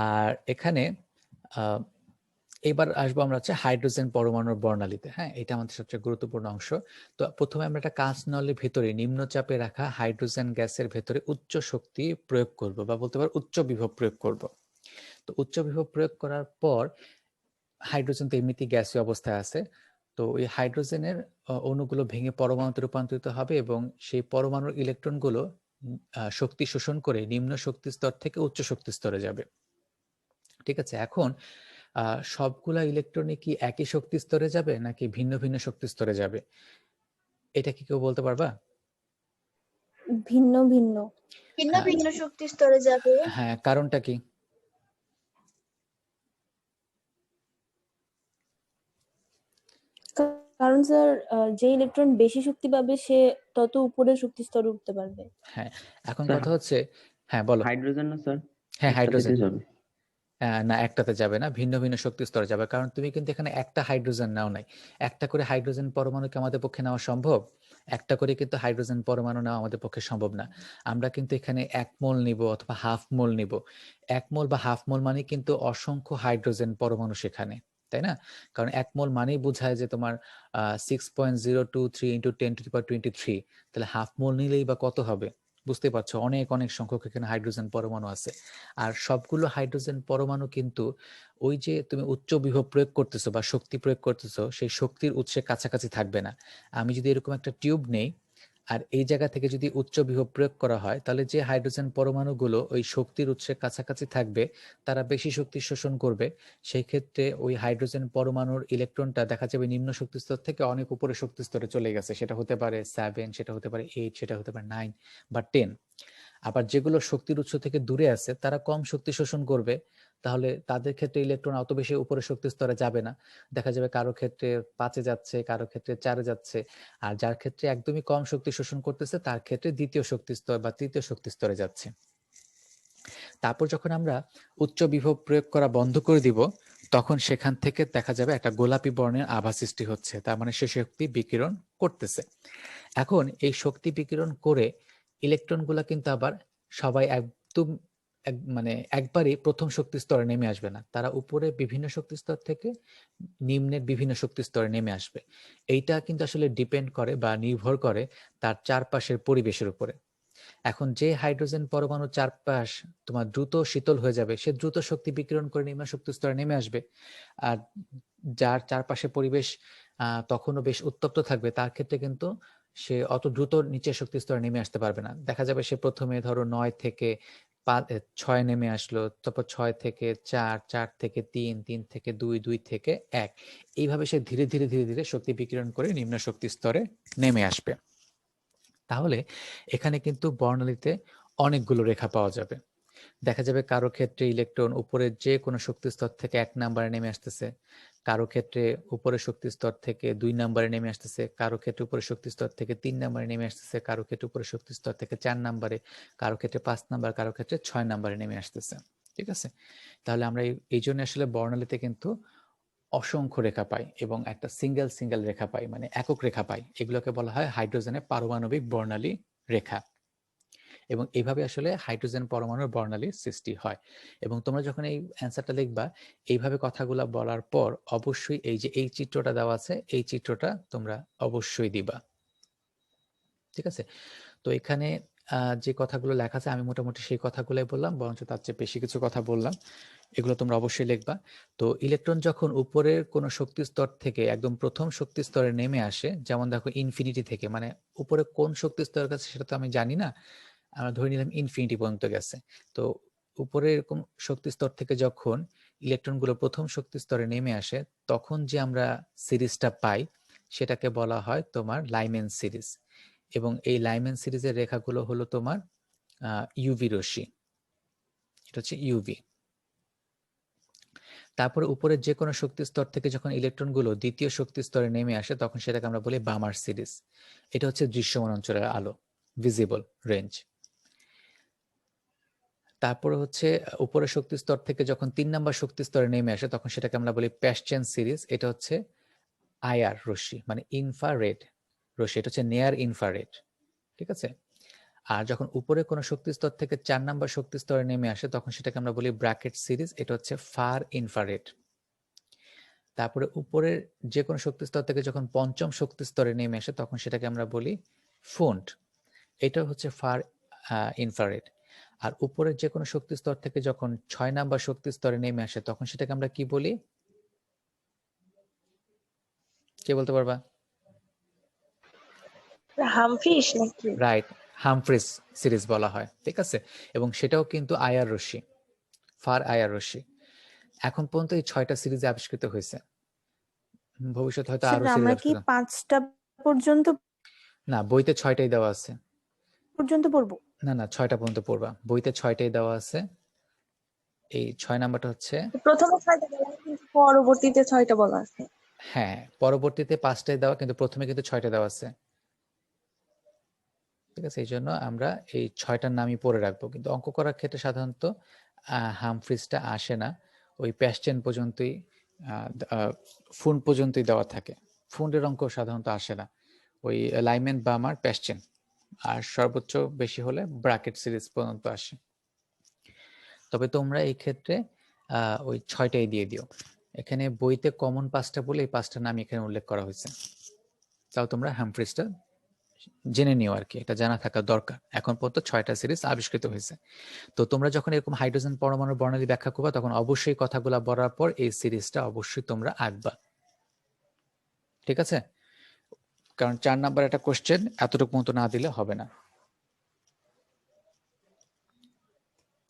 আর এখানে এবার আসবো আমরা হচ্ছে হাইড্রোজেন পরমাণুর বর্ণালীতে। হ্যাঁ, এটা আমাদের সবচেয়ে গুরুত্বপূর্ণ অংশ। তো প্রথমে আমরা একটা কাঁচ নলের ভেতরে নিম্নচাপে রাখা হাইড্রোজেন গ্যাসের ভেতরে উচ্চ শক্তি প্রয়োগ করব, বা বলতে পারো উচ্চ বিভব প্রয়োগ করব। তো উচ্চ বিভব প্রয়োগ করার পর হাইড্রোজেন তো এমনিতেই গ্যাসীয় অবস্থায় আছে, তো ওই হাইড্রোজেনের অণুগুলো ভেঙে পরমাণুতে রূপান্তরিত হবে, এবং সেই পরমাণুর ইলেকট্রনগুলো শক্তি শোষণ করে নিম্ন শক্তি স্তর থেকে উচ্চ শক্তি স্তরে যাবে। ঠিক আছে, এখন সবগুলা ইলেকট্রনই কি একই শক্তি স্তরে যাবে নাকি ভিন্ন ভিন্ন শক্তি স্তরে যাবে, এটা কি কেউ বলতে পারবা? ভিন্ন ভিন্ন। ভিন্ন হ্যাঁ, ভিন্ন শক্তি স্তরে যাবে। হ্যাঁ, কারণটা কি? কারণ স্যার যে ইলেকট্রন বেশি শক্তি পাবে সে তত উপরের শক্তি স্তরে উঠতে পারবে। হ্যাঁ, এখন স্যার কথা হচ্ছে, হ্যাঁ বলো। হাইড্রোজেন না স্যার, হ্যাঁ, একসাথে হাইড্রোজেন। যাবে। না, একটাতে যাবে না, ভিন্ন ভিন্ন শক্তি স্তরে যাবে, কারণ তুমি কিন্তু এখানে একটা হাইড্রোজেন নাও নাই। একটা করে হাইড্রোজেন পরমাণু কি আমাদের পক্ষে নেওয়া সম্ভব? একটা করে কিন্তু হাইড্রোজেন পরমাণু নেওয়া আমাদের পক্ষে সম্ভব না। আমরা কিন্তু এখানে 1 মোল নিব অথবা হাফ মোল নিব। 1 মোল বা হাফ মোল মানে কিন্তু অসংখ্য হাইড্রোজেন পরমাণু সেখানে। তাই না? কারণ 1 মোল মানেই বোঝায় যে তোমার 6.023 ইন্টু 10^23, তাহলে হাফ মোল নিলেই বা কত হবে? বুঝতে পারছো, অনেক অনেক সংখ্যক এখানে হাইড্রোজেন পরমাণু আছে। আর সবগুলো হাইড্রোজেন পরমাণু কিন্তু ওই যে তুমি উচ্চ বিভব প্রয়োগ করতেছো বা শক্তি প্রয়োগ করতেছো, সেই শক্তির উৎসের কাছাকাছি থাকবে না। আমি যদি এরকম একটা টিউব নেই আর এই জায়গা থেকে যদি উচ্চ বিভব প্রয়োগ করা হয়, তাহলে যে হাইড্রোজেন পরমাণুগুলো ওই শক্তির উৎসের কাছাকাছি থাকবে তারা বেশি শক্তি শোষণ করবে। সেই ক্ষেত্রে ওই হাইড্রোজেন পরমাণুর ইলেকট্রনটা দেখা যাবে নিম্ন শক্তি স্তর থেকে অনেক উপরে শক্তি স্তরে চলে গেছে। সেটা হতে পারে 7, সেটা হতে পারে 8, সেটা হতে পারে 9 বা 10। আবার যেগুলো শক্তির উৎস থেকে দূরে আছে তারা কম শক্তি শোষণ করবে, তাহলে তাদের ক্ষেত্রে ইলেকট্রন অত বেশি উপরে শক্তি স্তরে যাবে না। দেখা যাবে কারো ক্ষেত্রে 5-এ যাচ্ছে, কারো ক্ষেত্রে 4-এ যাচ্ছে। আর যার ক্ষেত্রে একদমই কম শক্তি শোষণ করতেছে তার ক্ষেত্রে দ্বিতীয় শক্তি স্তর বা তৃতীয় শক্তি স্তরে যাচ্ছে। তারপর যখন আমরা উচ্চ বিভব প্রয়োগ করা বন্ধ করে দিব, তখন সেখান থেকে দেখা যাবে একটা গোলাপি বর্ণের আভা সৃষ্টি হচ্ছে, তার মানে সে শক্তি বিকিরণ করতেছে। এখন এই শক্তি বিকিরণ করে ইলেকট্রনগুলো কিন্তু আবার সবাই একদম মানে একবারই প্রথম শক্তি স্তরে নেমে আসবে না, তারা উপরে বিভিন্ন শক্তি স্তর থেকে নিম্নের বিভিন্ন শক্তি স্তরে নেমে আসবে। এইটা কিন্তু আসলে ডিপেন্ড করে বা নির্ভর করে তার চারপাশের পরিবেশের উপরে। এখন যে হাইড্রোজেন পরমাণুর চারপাশ তোমার দ্রুত শীতল হয়ে যাবে, সে দ্রুত শক্তি বিকিরণ করে নিম্ন শক্তি স্তরে নেমে আসবে। আর যার চারপাশে পরিবেশ তখনও বেশ উত্তপ্ত থাকবে, তার ক্ষেত্রে কিন্তু সে অত দ্রুত নিচের শক্তি স্তরে নেমে আসতে পারবে না। দেখা যাবে সে প্রথমে ধরো 9 থেকে 6 নেমে আসলো, তারপর 6 থেকে 4, 4 থেকে 3, 3 থেকে 2, 2 থেকে 1, এইভাবে সে ধীরে ধীরে ধীরে ধীরে শক্তি বিকিরণ করে নিম্ন শক্তি স্তরে নেমে আসবে। তাহলে এখানে কিন্তু বর্ণালীতে অনেকগুলো রেখা পাওয়া যাবে। দেখা যাবে কারো ক্ষেত্রে ইলেকট্রন উপরের যে কোনো শক্তি স্তর থেকে 1 নম্বরে নেমে আসতেছে, কারো ক্ষেত্রে উপরের শক্তি স্তর থেকে 2 নম্বরে নেমে আসতেছে, কারো ক্ষেত্রে উপরের শক্তি স্তর থেকে 3 নম্বরে নেমে আসতেছে, কারো ক্ষেত্রে উপরের শক্তি স্তর থেকে 4 নম্বরে, কারো ক্ষেত্রে 5 নম্বর, কারো ক্ষেত্রে 6 নম্বরে নেমে আসতেছে। ঠিক আছে? তাহলে আমরা এই জন্য আসলে বর্ণালীতে কিন্তু অসংখ্য রেখা পাই এবং একটা সিঙ্গেল সিঙ্গেল রেখা পাই, মানে একক রেখা পাই। এগুলোকে বলা হয় হাইড্রোজেনের পারমাণবিক বর্ণালী রেখা। এবং এইভাবে আসলে হাইড্রোজেন পরমাণুর বর্ণালীর সৃষ্টি হয়। এবং তোমরা যখন এই অ্যান্সারটা লিখবা, এইভাবে কথাগুলো বলার পর অবশ্যই এই যে এই চিত্রটা দেওয়া আছে, এই চিত্রটা তোমরা অবশ্যই দিবা। ঠিক আছে? তো এখানে যে কথাগুলো লেখা আছে আমি মোটামুটি সেই কথাগুলোই বললাম, বরঞ্চ তার চেয়ে বেশি কিছু কথা বললাম। এগুলো তোমরা অবশ্যই লিখবা। তো ইলেকট্রন যখন উপরের কোনো শক্তি স্তর থেকে একদম প্রথম শক্তি স্তরে নেমে আসে, যেমন দেখো ইনফিনিটি থেকে, মানে উপরে কোন শক্তি স্তরের কাছে সেটা তো আমি জানি না, আমরা ধরে নিলাম ইনফিনিটি পর্যন্ত গেছে। তো উপরে এরকম শক্তি স্তর থেকে যখন ইলেকট্রনগুলো প্রথম শক্তি স্তরে নেমে আসে, তখন যে আমরা সিরিজটা পাই সেটাকে বলা হয় তোমার লাইম্যান সিরিজ। এবং এই লাইম্যান সিরিজের রেখাগুলো হলো তোমার ইউভি রশ্মি, এটা হচ্ছে ইউভি। তারপরে উপরের যে কোনো শক্তি স্তর থেকে যখন ইলেকট্রনগুলো দ্বিতীয় শক্তি স্তরে নেমে আসে, তখন সেটাকে আমরা বলি বামার সিরিজ। এটা হচ্ছে দৃশ্যমান অঞ্চলের আলো, ভিজিবল রেঞ্জ। তারপরে হচ্ছে উপরের শক্তি স্তর থেকে যখন 3 নম্বর শক্তি স্তরে নেমে আসে, তখন সেটাকে আমরা বলি প্যাসচেন সিরিজ। এটা হচ্ছে আইআর রশ্মি, মানে ইনফ্রারেড রশ্মি, এটা হচ্ছে নিয়ার ইনফ্রারেড। ঠিক আছে? আর যখন উপরে কোনো শক্তি স্তর থেকে 4 নম্বর শক্তি স্তরে নেমে আসে, তখন সেটাকে আমরা বলি ব্র্যাকেট সিরিজ। এটা হচ্ছে ফার ইনফ্রারেড। তারপরে উপরের যে কোনো শক্তি স্তর থেকে যখন পঞ্চম শক্তি স্তরে নেমে আসে, তখন সেটাকে আমরা বলি ফোন্ট। এটা হচ্ছে ফার ইনফ্রারেড। আর উপরের যে কোনো শক্তি স্তর থেকে যখন 6 নাম্বার শক্তি স্তরে নেমে আসে, তখন সেটাকে আমরা কি বলি? কে বলতে পারবা? হামফিস নাকি? রাইট, হামফ্রিস সিরিজ বলা হয়। ঠিক আছে? এবং সেটাও কিন্তু আইআর রশ্মি, ফার আইআর রশ্মি। এখন পর্যন্ত এই 6টা সিরিজ আবিষ্কৃত হয়েছে। ভবিষ্যতে হয়তো আরো স্যার সিরিজ আমরা কি আবিষ্কৃত। 5টা পর্যন্ত না, বইতে 6টাই দেওয়া আছে। পড়বো? না না, 6টা পর্যন্ত পড়বা, বইতে 6টাই দেওয়া আছে। এই 6 নাম্বারটা হচ্ছে, প্রথমে 6টা বলা আছে, কিন্তু পরবর্তীতে 6টা বলা আছে। হ্যাঁ পরবর্তীতে 5টাই দেওয়া, কিন্তু প্রথমে কিন্তু 6টা দেওয়া আছে। ঠিক আছে? এই জন্য আমরা এই 6টার নামই পড়ে রাখবো। কিন্তু অঙ্ক করার ক্ষেত্রে সাধারণত হামফ্রিজটা আসে না, ওই প্যাসচেন পর্যন্তই, ফুন্ড পর্যন্তই দেওয়া থাকে। ফুন্ডের অঙ্ক সাধারণত আসে না, ওই লাইম্যান, বামার, প্যাসচেন, আর সর্বোচ্চ বেশি হলে ব্র্যাকেট সিরিজ পর্যন্ত আসে। তবে তোমরা এই ক্ষেত্রে ওই 6টাই দিয়ে দিও। এখানে বইতে কমন 5টা বলে এই 5টা নাম এখানে উল্লেখ করা হয়েছে। তাও তোমরা হামফ্রিজটা জেনে নিও আর কি, এটা জানা থাকা দরকার। এখন পর্যন্ত 6টা সিরিজ আবিষ্কৃত হয়েছে। তো তোমরা যখন এরকম হাইড্রোজেন পরমাণুর বর্ণালী ব্যাখ্যা করবা তখন অবশ্যই কথাগুলা বলার পর এই সিরিজটা অবশ্যই তোমরা আঁকবা, ঠিক আছে? কারণ 4 নাম্বার একটা কোশ্চেন এতটুকু মতো না দিলে হবে না।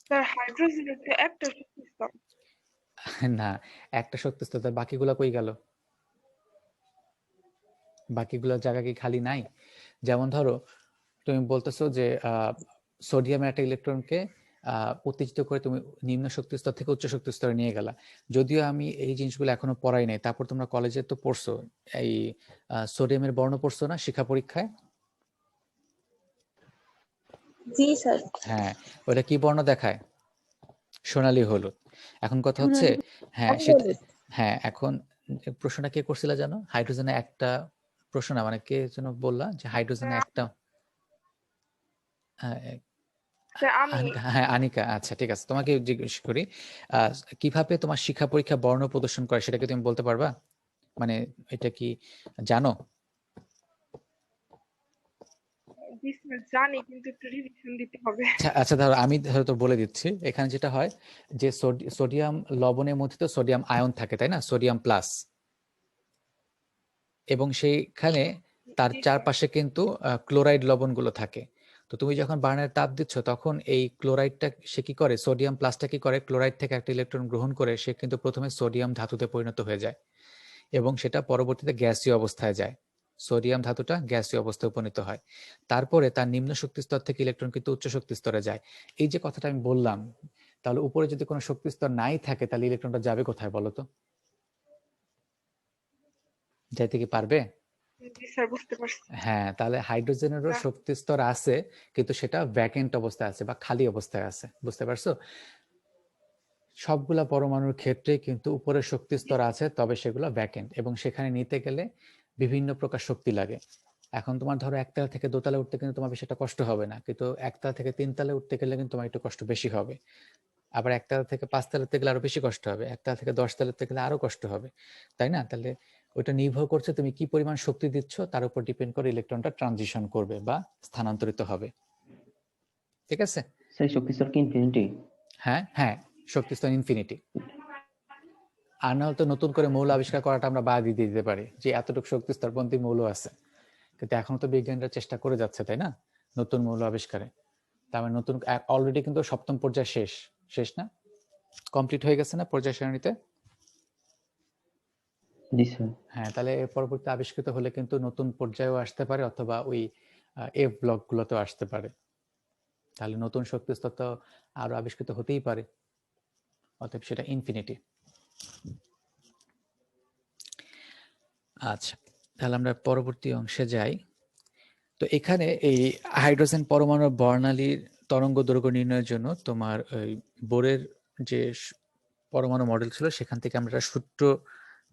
স্যার হাইড্রোজেনের তো একটা শক্তি স্তর। না, একটা শক্তি স্তর, তার বাকিগুলা কই গেল? বাকিগুলোর জায়গা কি খালি নাই? যেমন ধরো তুমি বলতেছো যে সোডিয়ামের একটা ইলেকট্রনকে উত্তেজিত করে তুমি নিম্ন শক্তি স্তর থেকে উচ্চ শক্তি স্তরে নিয়ে গেলা। যদিও আমি এই জিনিসগুলো এখনো পড়াই নাই, তারপর তোমরা কলেজে তো পড়ছো, এই সোডিয়ামের বর্ণ পড়ছো না শিক্ষা পরীক্ষায়? জি স্যার। হ্যাঁ, ওটা কি বর্ণ দেখায়? সোনালী হলুদ। এখন কথা হচ্ছে, সোনালী হ্যাঁ আমি সেটা, বলি, হ্যাঁ এখন প্রশ্নটা কে করছিল জানো? হাইড্রোজেনে একটা প্রশ্ন না, মানে কে যেন বললা যে হাইড্রোজেনে একটা, হ্যাঁ, স্যার আমি হ্যাঁ আনিকা, আচ্ছা ঠিক আছে, তোমাকে জিজ্ঞেস করি কিভাবে তোমার শিক্ষা পরীক্ষা বর্ণ প্রদর্শন করে সেটা কি তুমি বলতে পারবা? মানে এটা কি জানো? জি স্যার জানি, কিন্তু একটু রিভিশন দিতে হবে। আচ্ছা আচ্ছা, ধরো আমি ধরো তো বলে দিচ্ছি। এখানে যেটা হয় যে সোডিয়াম লবণের মধ্যে তো সোডিয়াম আয়ন থাকে তাই না, সোডিয়াম প্লাস, এবং সেইখানে তার জি স্যার। চারপাশে কিন্তু ক্লোরাইড লবণগুলো থাকে। তো তুমি যখন বার্নারে তাপ দিচ্ছ তখন এই ক্লোরাইডটা সে কি করে, সোডিয়াম প্লাসটা কি করে, ক্লোরাইড থেকে একটা ইলেকট্রন গ্রহণ করে সে কিন্তু প্রথমে সোডিয়াম ধাতুতে পরিণত হয়ে যায় এবং সেটা পরবর্তীতে গ্যাসীয় অবস্থায় যায়। সোডিয়াম ধাতুটা গ্যাসীয় অবস্থায় উপনীত হয়, তারপরে তার নিম্ন শক্তি স্তর থেকে ইলেকট্রন কিন্তু উচ্চ শক্তি স্তরে যায়। এই যে কথাটা আমি বললাম, তাহলে উপরে যদি কোনো শক্তি স্তর নাই থাকে তাহলে ইলেকট্রনটা যাবে কোথায় বলো তো? যাইতে কি পারবে? জি স্যার বুঝতে পারছি। হ্যাঁ, তাহলে হাইড্রোজেনেরও না। শক্তি স্তর আছে কিন্তু সেটা ভ্যাকেন্ট অবস্থায় আছে বা খালি অবস্থায় আছে, বুঝতে পারছো? সবগুলা পরমাণুর ক্ষেত্রে কিন্তু উপরের শক্তি স্তর আছে, তবে সেগুলো ভ্যাকেন্ট এবং সেখানে নিতে গেলে বিভিন্ন প্রকার শক্তি লাগে। এখন তোমার ধরো একতলা থেকে দোতলা উঠতে কিন্তু তোমার বেশি একটা কষ্ট হবে না, কিন্তু একতলা থেকে তিনতলা উঠতে গেলে কিন্তু তোমার একটু কষ্ট বেশি হবে। আবার একতলা থেকে 5তলা উঠতে গেলে আরো বেশি কষ্ট হবে, একতলা থেকে 10তলা উঠতে গেলে আরো কষ্ট হবে, তাই না? তাহলে ওইটা নির্ভর করছে তুমি কি পরিমাণ শক্তি দিচ্ছ তার উপর ডিপেন্ড করে ইলেকট্রনটা ট্রানজিশন করবে বা স্থানান্তরিত হবে, ঠিক আছে? সেই শক্তি স্তর কি ইনফিনিটি? হ্যাঁ হ্যাঁ, শক্তি স্তর ইনফিনিটি। আর না হলে তো নতুন করে মৌল আবিষ্কার করাটা আমরা বাদ দিয়ে দিতে পারি যে এতটুকু শক্তি স্তরপন্থী মৌল আছে, কিন্তু এখনো তো বিজ্ঞানীরা চেষ্টা করে যাচ্ছে তাই না, নতুন মৌল আবিষ্কারে। তার মানে নতুন অলরেডি কিন্তু 7ম পর্যায় শেষ, শেষ না, কমপ্লিট হয়ে গেছে না পর্যায় সারণীতে? জি স্যার। হ্যাঁ, তাহলে এর পরবর্তী আবিষ্কৃত হলে কিন্তু নতুন পর্যায়েও আসতে পারে অথবা ওই এফ ব্লক গুলোতেও আসতে পারে। তাহলে নতুন শক্তি স্তর তো আরো আবিষ্কৃত হতেই পারে, অতএব সেটা ইনফিনিটি। আচ্ছা, তাহলে আমরা পরবর্তী অংশে যাই। তো এখানে এই হাইড্রোজেন পরমাণুর বর্ণালীর তরঙ্গ দৈর্ঘ্য নির্ণয়ের জন্য তোমার ওই বোরের যে পরমাণু মডেল ছিল সেখান থেকে আমরা একটা সূত্র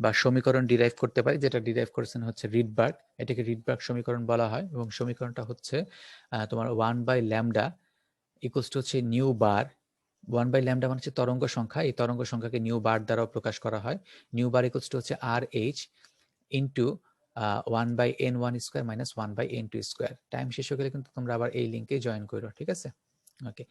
বা সমীকরণ ডিরাইভ করতে পারি, যেটা ডিরাইভ করেছেন হচ্ছে রিডবার্গ। এটাকে রিডবার্গ সমীকরণ বলা হয় এবং সমীকরণটা হচ্ছে তোমার 1/λ ইকুয়ালস টু হচ্ছে নিউ বার। 1/λ মানে হচ্ছে তরঙ্গ সংখ্যা, এই তরঙ্গ সংখ্যাকে নিউ বার দ্বারাও প্রকাশ করা হয়। নিউ বার ইকুয়ালস টু হচ্ছে RH into 1/n1 square minus 1/n2 square. Time শেষ হয়ে গেলে কিন্তু তোমরা আবার এই লিঙ্কে জয়েন করো, ঠিক আছে? ওকে,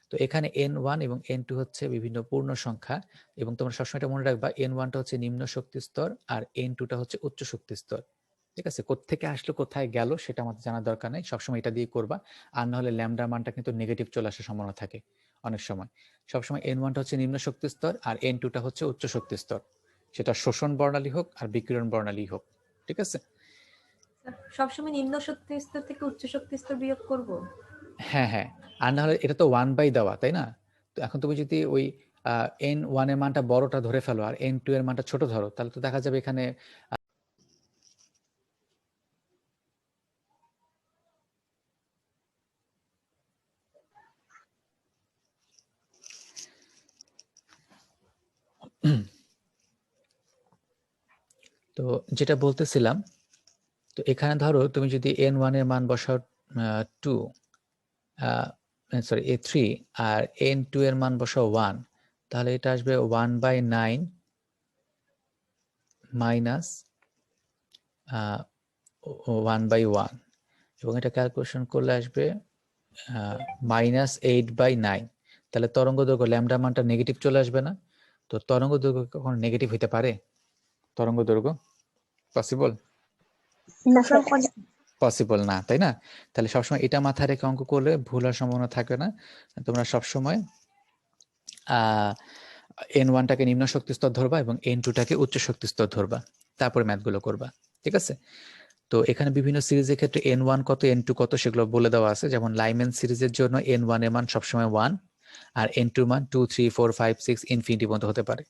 তো এখানে n1 এবং n2 হচ্ছে বিভিন্ন পূর্ণ সংখ্যা এবং তোমরা সবসময় এটা মনে রাখবা n1টা হচ্ছে নিম্ন শক্তি স্তর আর n2টা হচ্ছে উচ্চ শক্তি স্তর, ঠিক আছে? কোত্থেকে আসলো কোথায় গেল সেটা আমাদের জানার দরকার নেই, সবসময় এটা দিয়ে করবা। আর না হলে ল্যামডার মানটা কিন্তু নেগেটিভ চলে আসার সম্ভাবনা থাকে অনেক সময়। সবসময় n1টা হচ্ছে নিম্ন শক্তি স্তর আর n2টা হচ্ছে উচ্চ শক্তি স্তর, সেটা শোষণ বর্ণালী হোক আর বিকিরণ বর্ণালী হোক, ঠিক আছে? সবসময় নিম্ন শক্তি স্তর থেকে উচ্চ শক্তি স্তর বিয়োগ করব? হ্যাঁ হ্যাঁ, আর না হলে এটা তো 1/, দেওয়া তাই না? তো এখন তুমি যদি ওই n1 এর মানটা বড়টা ধরে ফেলো আর n2 এর মানটা ছোট ধরো, তাহলে তো দেখা যাবে এখানে তো যেটা বলতেছিলাম, তো এখানে ধরো তুমি যদি n1 এর মান বসাও 2, সরি a3, আর n2 এর মান বসাও 1, তাহলে এটা আসবে 1/9 মাইনাস 1/1, এবং এটা ক্যালকুলেশন করলে আসবে -8/9। তাহলে তরঙ্গ দৈর্ঘ্য ল্যামডা মানটা নেগেটিভ চলে আসবে না? তো তরঙ্গ দৈর্ঘ্য কখনো নেগেটিভ হতে পারে? তরঙ্গ দৈর্ঘ্য পসিবল? না স্যার পসিবল না, তাই না? তাহলে সবসময় এটা মাথায় রেখে অঙ্ক করলে ভুল হওয়ার সম্ভাবনা থাকে না। তোমরা সবসময় n1টাকে নিম্ন শক্তি স্তর ধরবা এবং n2টাকে উচ্চ শক্তি স্তর ধরবা, তারপরে ম্যাথগুলো করবা, ঠিক আছে? তো এখানে বিভিন্ন সিরিজের ক্ষেত্রে n1 কত n2 কত সেগুলো বলে দেওয়া আছে। যেমন লাইম্যান সিরিজের জন্য n1 এর মান সবসময় 1, আর n2 মান 2, 3, 4, 5, 6 ইনফিনিটি পর্যন্ত হতে পারে।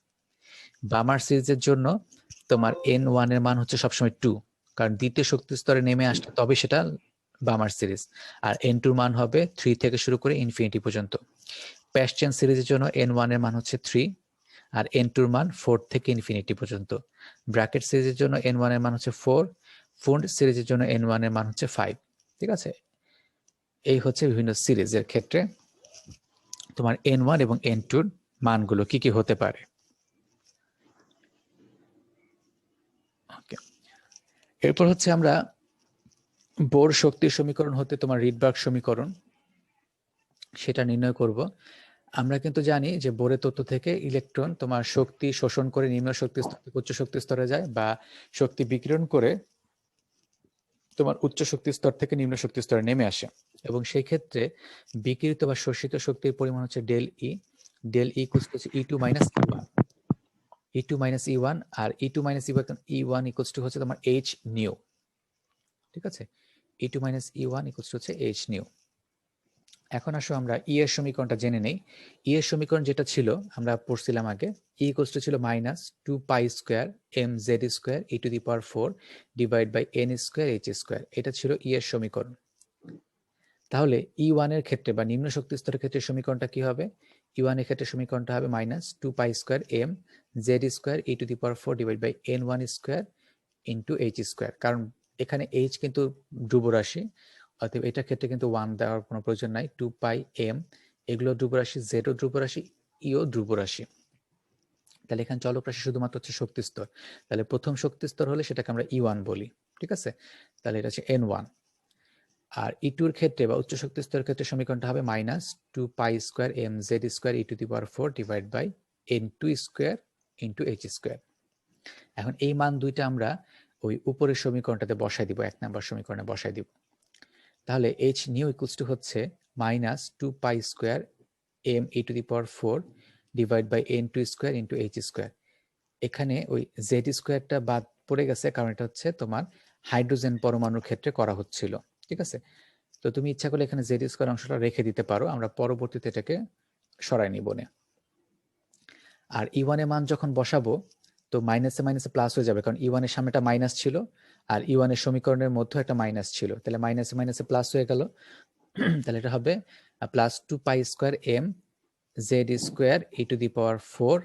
বামার সিরিজের জন্য তোমার n1 এর মান হচ্ছে সবসময় 2, কারণ দ্বিতীয় শক্তি স্তরে নেমে আসলে তবে সেটা বামার সিরিজ। আর n2 মান হবে 3 থেকে শুরু করে ইনফিনিটি পর্যন্ত। প্যাসচেন সিরিজের জন্য n1 এর মান হচ্ছে 3, আর n2 এর মান 4 থেকে ইনফিনিটি পর্যন্ত। ব্র্যাকেট সিরিজের জন্য n1 এর মান হচ্ছে 4, ফুন্ড সিরিজের জন্য n1 এর মান হচ্ছে 5, ঠিক আছে? এই হচ্ছে বিভিন্ন সিরিজের ক্ষেত্রে তোমার n1 এবং n2 এর মানগুলো কি কি হতে পারে। ওকে, এরপর হচ্ছে আমরা বোর শক্তির সমীকরণ হতে তোমার রিডবার্গ সমীকরণ সেটা নির্ণয় করব। আমরা কিন্তু জানি যে বোরের তথ্য থেকে ইলেকট্রন তোমার শক্তি শোষণ করে নিম্ন শক্তি স্তর থেকে উচ্চ শক্তি স্তরে যায়, বা শক্তি বিকিরণ করে তোমার উচ্চ শক্তি স্তর থেকে নিম্ন শক্তি স্তরে নেমে আসে, এবং সেই ক্ষেত্রে বিকিরিত বা শোষিত শক্তির পরিমাণ হচ্ছে del e. Del e equals to E2 minus E1, E2 minus E1, আর E2 minus E1 equals to হচ্ছে তোমার H নিউ, ঠিক আছে? E2 minus E1 equals to হচ্ছে H নিউ। এখন আসো আমরা ই এর সমীকরণটা জেনে নেই। ই এর সমীকরণ যেটা ছিল আমরা পড়ছিলাম আগে, ই ইকুয়ালস টু ছিল -2π² mz² e⁴ divide by n² h²। এটা ছিল ই এর সমীকরণ। তাহলে E1 এর ক্ষেত্রে বা নিম্ন শক্তি স্তরের ক্ষেত্রে সমীকরণটা কি হবে? E1 এর ক্ষেত্রে সমীকরণটা হবে -2π² mz² e⁴ divide by n1² into h²। কারণ এখানে h কিন্তু ধ্রুবরাশি, অতএব এটার ক্ষেত্রে কিন্তু 1 দেওয়ার কোনো প্রয়োজন নাই। 2π m এগুলো ধ্রুবরাশি, z ও ধ্রুবরাশি, ই ও ধ্রুবরাশি। তাহলে এখানে চলক রাশি শুধুমাত্র হচ্ছে শক্তি স্তর। তাহলে প্রথম শক্তি স্তর হলে সেটাকে আমরা E1 বলি, ঠিক আছে? তাহলে এটা হচ্ছে n1। আর E2 এর ক্ষেত্রে বা উচ্চ শক্তি স্তরের ক্ষেত্রে সমীকরণটা হবে -2π² mz² e⁴ divide by n2² into h²। এখন এই মান দুইটা আমরা ওই উপরের সমীকরণটাতে বসাই দিব, 1 নম্বর সমীকরণে বসাই দিব। তাহলে h নিউ ইকুয়ালস টু হচ্ছে -2π² m e⁴ divide by n2² into h²। এখানে ওই z²টা বাদ পড়ে গেছে, কারণ এটা হচ্ছে তোমার হাইড্রোজেন পরমাণুর ক্ষেত্রে করা হচ্ছিল, ঠিক আছে? তো তুমি ইচ্ছা করলে এখানে z² অংশটা রেখে দিতে পারো, আমরা পরবর্তীতে এটাকে সরাই নিব না। আর E1 এর মান যখন বসাবো তো মাইনাসে মাইনাসে প্লাস হয়ে যাবে, কারণ E1 এর সামনেটা মাইনাস ছিল আর E1 এর সমীকরণের মধ্যে একটা মাইনাস ছিল, তাহলে মাইনাসে মাইনাসে প্লাস হয়ে গেল। তাহলে এটা হবে +2π² mz² e⁴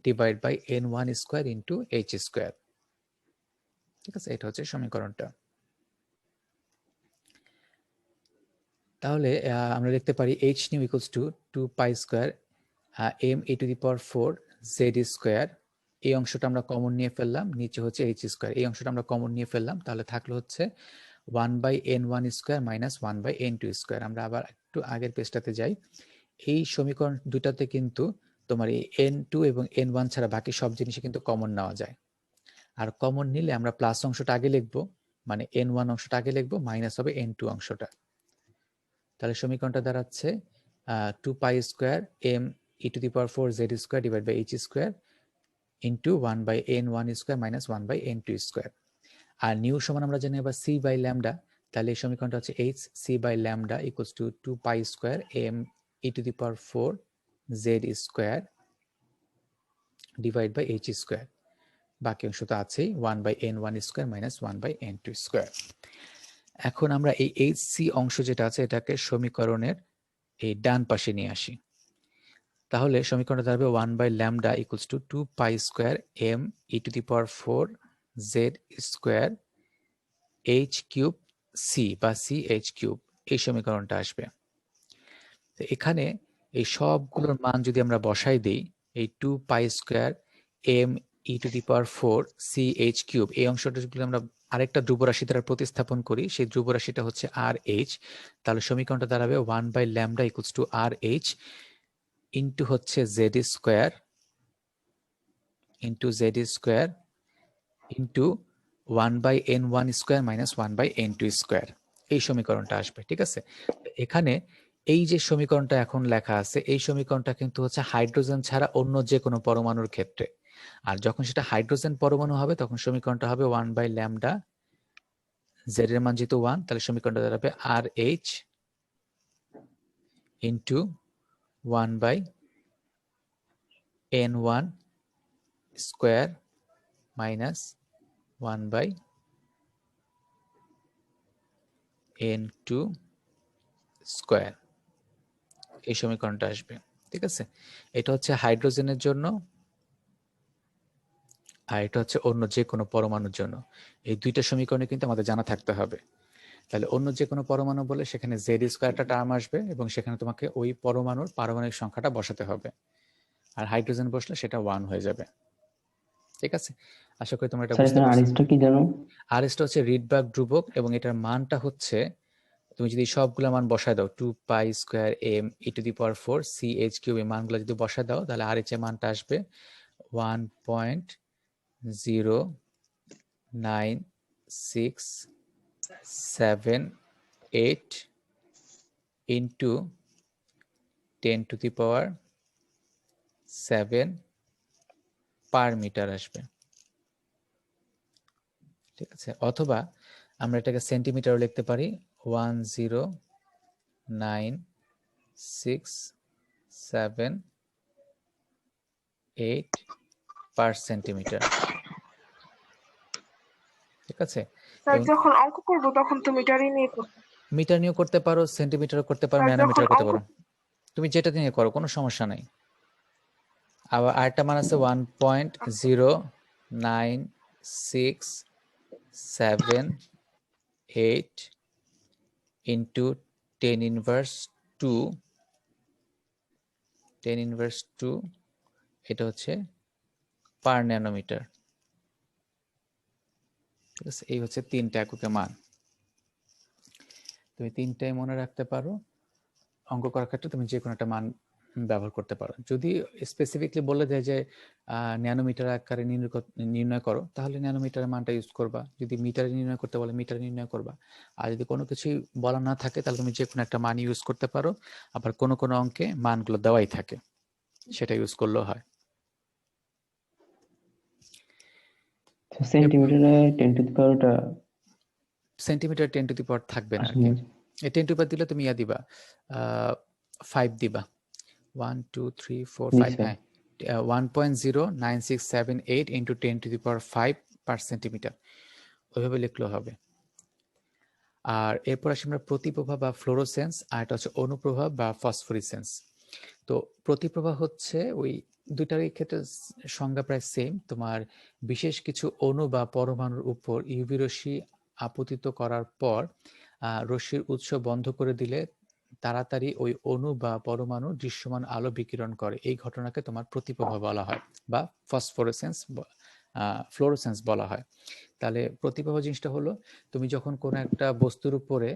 divide by n1² into h², ঠিক আছে? এটা হচ্ছে সমীকরণটা। তাহলে আমরা লিখতে পারি h nu equals to 2π² m e⁴ z²। এই অংশটা আমরা কমন নিয়ে ফেললাম, নিচে হচ্ছে h²। এই অংশটা আমরা কমন নিয়ে ফেললাম, তাহলে থাকলো হচ্ছে 1/n1² মাইনাস 1/n2²। আমরা আবার একটু আগের পেজটাতে যাই। এই সমীকরণ দুটাতে কিন্তু তোমার এই n2 এবং n1 ছাড়া বাকি সব জিনিসই কিন্তু কমন নেওয়া যায়। আর কমন নিলে আমরা প্লাস অংশটা আগে লিখবো, মানে n1 অংশটা আগে লিখবো, মাইনাস হবে n2 অংশটা। তাহলে সমীকরণটা দাঁড়াচ্ছে 2π² m e⁴ z² divide by h² into 1/n1² minus 1/n2²। আর নিউ সমান আমরা জানি এবার c বাই ল্যামডা, তাহলে এই সমীকরণটা হচ্ছে h c by lambda equals to 2π² m e⁴ z² divide by h²। বাকি অংশ তো আছেই 1/n1² মাইনাস 1/n2²। এখন আমরা এই hc অংশ যেটা আছে এটাকে সমীকরণের এই ডান পাশে নিয়ে আসি। তাহলে সমীকরণটা দাঁড়াবে 1/λ equals to 2π² m e⁴ z² h³ c বা ch³ এই সমীকরণটা আসবে। তো এখানে এই সবগুলোর মান যদি আমরা বসাই দিই, এই 2π² m e⁴ CH³ এই অংশটা যদি আমরা আরেকটা ধ্রুবরাশি দ্বারা প্রতিস্থাপন করি, সেই ধ্রুবরাশিটা হচ্ছে RH, তাহলে সমীকরণটা দাঁড়াবে 1/λ = RH ইন্টু হচ্ছে Z² ইন্টু 1/n1² - 1/n2²। এই সমীকরণটা আসবে, ঠিক আছে? এখানে এই যে সমীকরণটা এখন লেখা আছে, এই সমীকরণটা কিন্তু হচ্ছে হাইড্রোজেন ছাড়া অন্য যে কোনো পরমাণুর ক্ষেত্রে। আর যখন সেটা হাইড্রোজেন পরমাণু হবে তখন সমীকরণটা হবে 1/λ, z এর মান যেহেতু 1, তাহলে সমীকরণটা দাঁড়াবে RH into 1/n1² minus 1/n2²। এই সমীকরণটা আসবে, ঠিক আছে? এটা হচ্ছে হাইড্রোজেনের জন্য, আর এটা হচ্ছে অন্য যে কোনো পরমাণুর জন্য। এই দুইটা সমীকরণে কিন্তু আমাদের জানা থাকতে হবে। তাহলে অন্য যে কোনো পরমাণু বলে সেখানে Z² টার্ম আসবে এবং সেখানে তোমাকে ওই পরমাণুর পারমাণবিক সংখ্যাটা বসাতে হবে। আর হাইড্রোজেন বসলে সেটা 1 হয়ে যাবে, ঠিক আছে? আশা করি তোমরা এটা স্যার বুঝতে এখানে পারছো। আরএসটা কি জানো? আরএসটা হচ্ছে রিডবার্গ ধ্রুবক এবং এটার মানটা হচ্ছে, তুমি যদি সবগুলা মান বসায় দাও 2π² m e⁴ CH³ এই মানগুলো যদি বসায় দাও, তাহলে RH এর মানটা আসবে 1.0967 ইন্টু 10⁷ পার মিটার আসবে, ঠিক আছে? অথবা আমরা এটাকে সেন্টিমিটারও লিখতে পারি, 10967 পার সেন্টিমিটার, ঠিক আছে? স্যার এবং যখন অঙ্ক করব তখন তো মিটারই নিয়ে করব। মিটার নিয়েও করতে পারো, সেন্টিমিটারও করতে পারো, স্যার যখন ন্যানোমিটার করতে অঙ্ক পারো, তুমি যেটা নিয়ে করো কোনো সমস্যা নাই। আবার আরেকটা মান আছে 1.0967 ইন্টু 10⁻², এটা হচ্ছে পার ন্যানোমিটার, ঠিক আছে? এই হচ্ছে 3টা এককের মান। তুমি 3টাই মনে রাখতে পারো, অঙ্ক করার ক্ষেত্রে তুমি যে কোনো একটা মান ব্যবহার করতে পারো। যদি স্পেসিফিকলি বলে দেয় যে ন্যানোমিটার আকারে নির্ণয় করো, তাহলে ন্যানোমিটারের মানটা ইউজ করবা। যদি মিটারে নির্ণয় করতে বলে মিটারে নির্ণয় করবা। আর যদি কোনো কিছুই বলা না থাকে তাহলে তুমি যে কোনো একটা মান ইউজ করতে পারো। আবার কোনো কোনো অঙ্কে মানগুলো দেওয়াই থাকে, সেটা ইউজ করলেও হয়। সেন্টিমিটারে 10⁻টা সেন্টিমিটার 10⁻ থাকবে না আর আসলে কি। এই 10⁻ দিলে তুমি দিবা 5 দিবা, 1 2 3 4 জি 5, স্যার। হ্যাঁ 1.09678 ইন্টু 10⁵ পার সেন্টিমিটার, ওইভাবে লিখলেও হবে। আর এরপর আসি আমরা প্রতিপ্রভা বা ফ্লোরোসেন্স, আর এটা হচ্ছে অনুপ্রভা বা ফসফোরিসেন্স। তো প্রতিপ্রভা হচ্ছে ওই দুইটারই ক্ষেত্রে সংজ্ঞা প্রায় সেম। তোমার বিশেষ কিছু অণু বা পরমাণুর উপর ইউভি রশ্মি আপতিত করার পর রশ্মির উৎস বন্ধ করে দিলে তাড়াতাড়ি ওই অণু বা পরমাণু দৃশ্যমান আলো বিকিরণ করে। এই ঘটনাকে তোমার প্রতিপ্রভা বলা হয় বা ফসফোরেসেন্স, ফ্লোরোসেন্স বলা হয়। তাহলে প্রতিপ্রভা জিনিসটা হলো, তুমি যখন কোনো একটা বস্তুর উপরে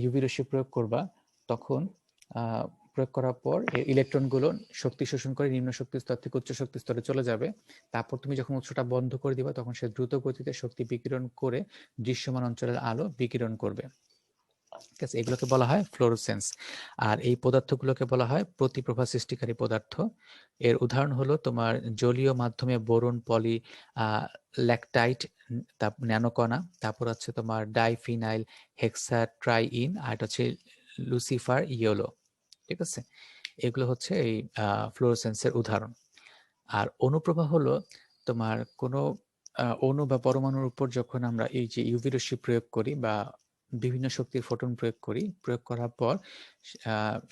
ইউভি রশ্মি প্রয়োগ করবা, তখন প্রয়োগ করার পর ইলেকট্রনগুলো শক্তি শোষণ করে নিম্ন শক্তি স্তর থেকে উচ্চ শক্তি স্তরে চলে যাবে। তারপর তুমি যখন উৎসটা বন্ধ করে দিবা, তখন সে দ্রুত গতিতে শক্তি বিকিরণ করে দৃশ্যমান অঞ্চলের আলো বিকিরণ করবে, ঠিক আছে? এগুলোকে বলা হয় ফ্লোরোসেন্স। আর এই পদার্থগুলোকে বলা হয় প্রতিপ্রভা সৃষ্টিকারী পদার্থ। এর উদাহরণ হলো তোমার জলীয় মাধ্যমে বোরন, পলি ল্যাকটাইট, ন্যানোকণা, তারপর হচ্ছে তোমার ডাইফিনাইল হেক্সাট্রাইইন, আর এটা হচ্ছে লুসিফার ইয়েলো, ঠিক আছে? এগুলো হচ্ছে এই ফ্লোরোসেন্সের উদাহরণ। আর অনুপ্রভা হলো তোমার কোনো অণু বা পরমাণুর উপর যখন আমরা এই যে ইউভি রশ্মি প্রয়োগ করি বা বিভিন্ন শক্তির ফোটন প্রয়োগ করি, প্রয়োগ করার পর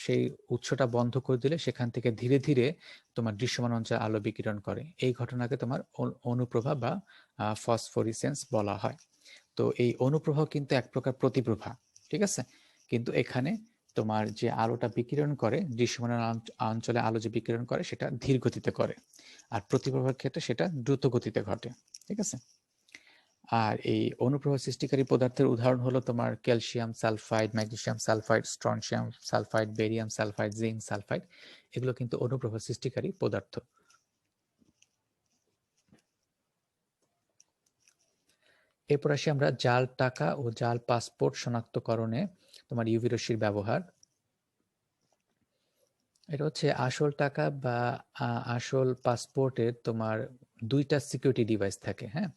সেই উৎসটা বন্ধ করে দিলে সেখান থেকে ধীরে ধীরে তোমার দৃশ্যমান অঞ্চলে আলো বিকিরণ করে। এই ঘটনাকে তোমার অনুপ্রভা বা ফসফোরিসেন্স বলা হয়। তো এই অনুপ্রভা কিন্তু এক প্রকার প্রতিপ্রভা, ঠিক আছে? কিন্তু এখানে তোমার যে আলোটা বিকিরণ করে, দৃশ্যমান অঞ্চলে আলো যে বিকিরণ করে সেটা ধীর গতিতে করে, আর প্রতিপ্রভার ক্ষেত্রে সেটা দ্রুত গতিতে ঘটে। ঠিক আছে। আর এই অনুপ্রভা সৃষ্টিকারী পদার্থের উদাহরণ হলো তোমার calcium sulphide, magnesium sulphide, strontium sulphide, barium sulphide, zinc sulphide, এগুলো কিন্তু অনুপ্রভা সৃষ্টিকারী পদার্থ। এরপর আসি আমরা জাল টাকা ও জাল পাসপোর্ট শনাক্তকরণে তোমার ইউভি রশ্মির ব্যবহার। এটা হচ্ছে আসল টাকা বা আসল পাসপোর্টের তোমার দুইটা সিকিউরিটি ডিভাইস থাকে। হ্যাঁ,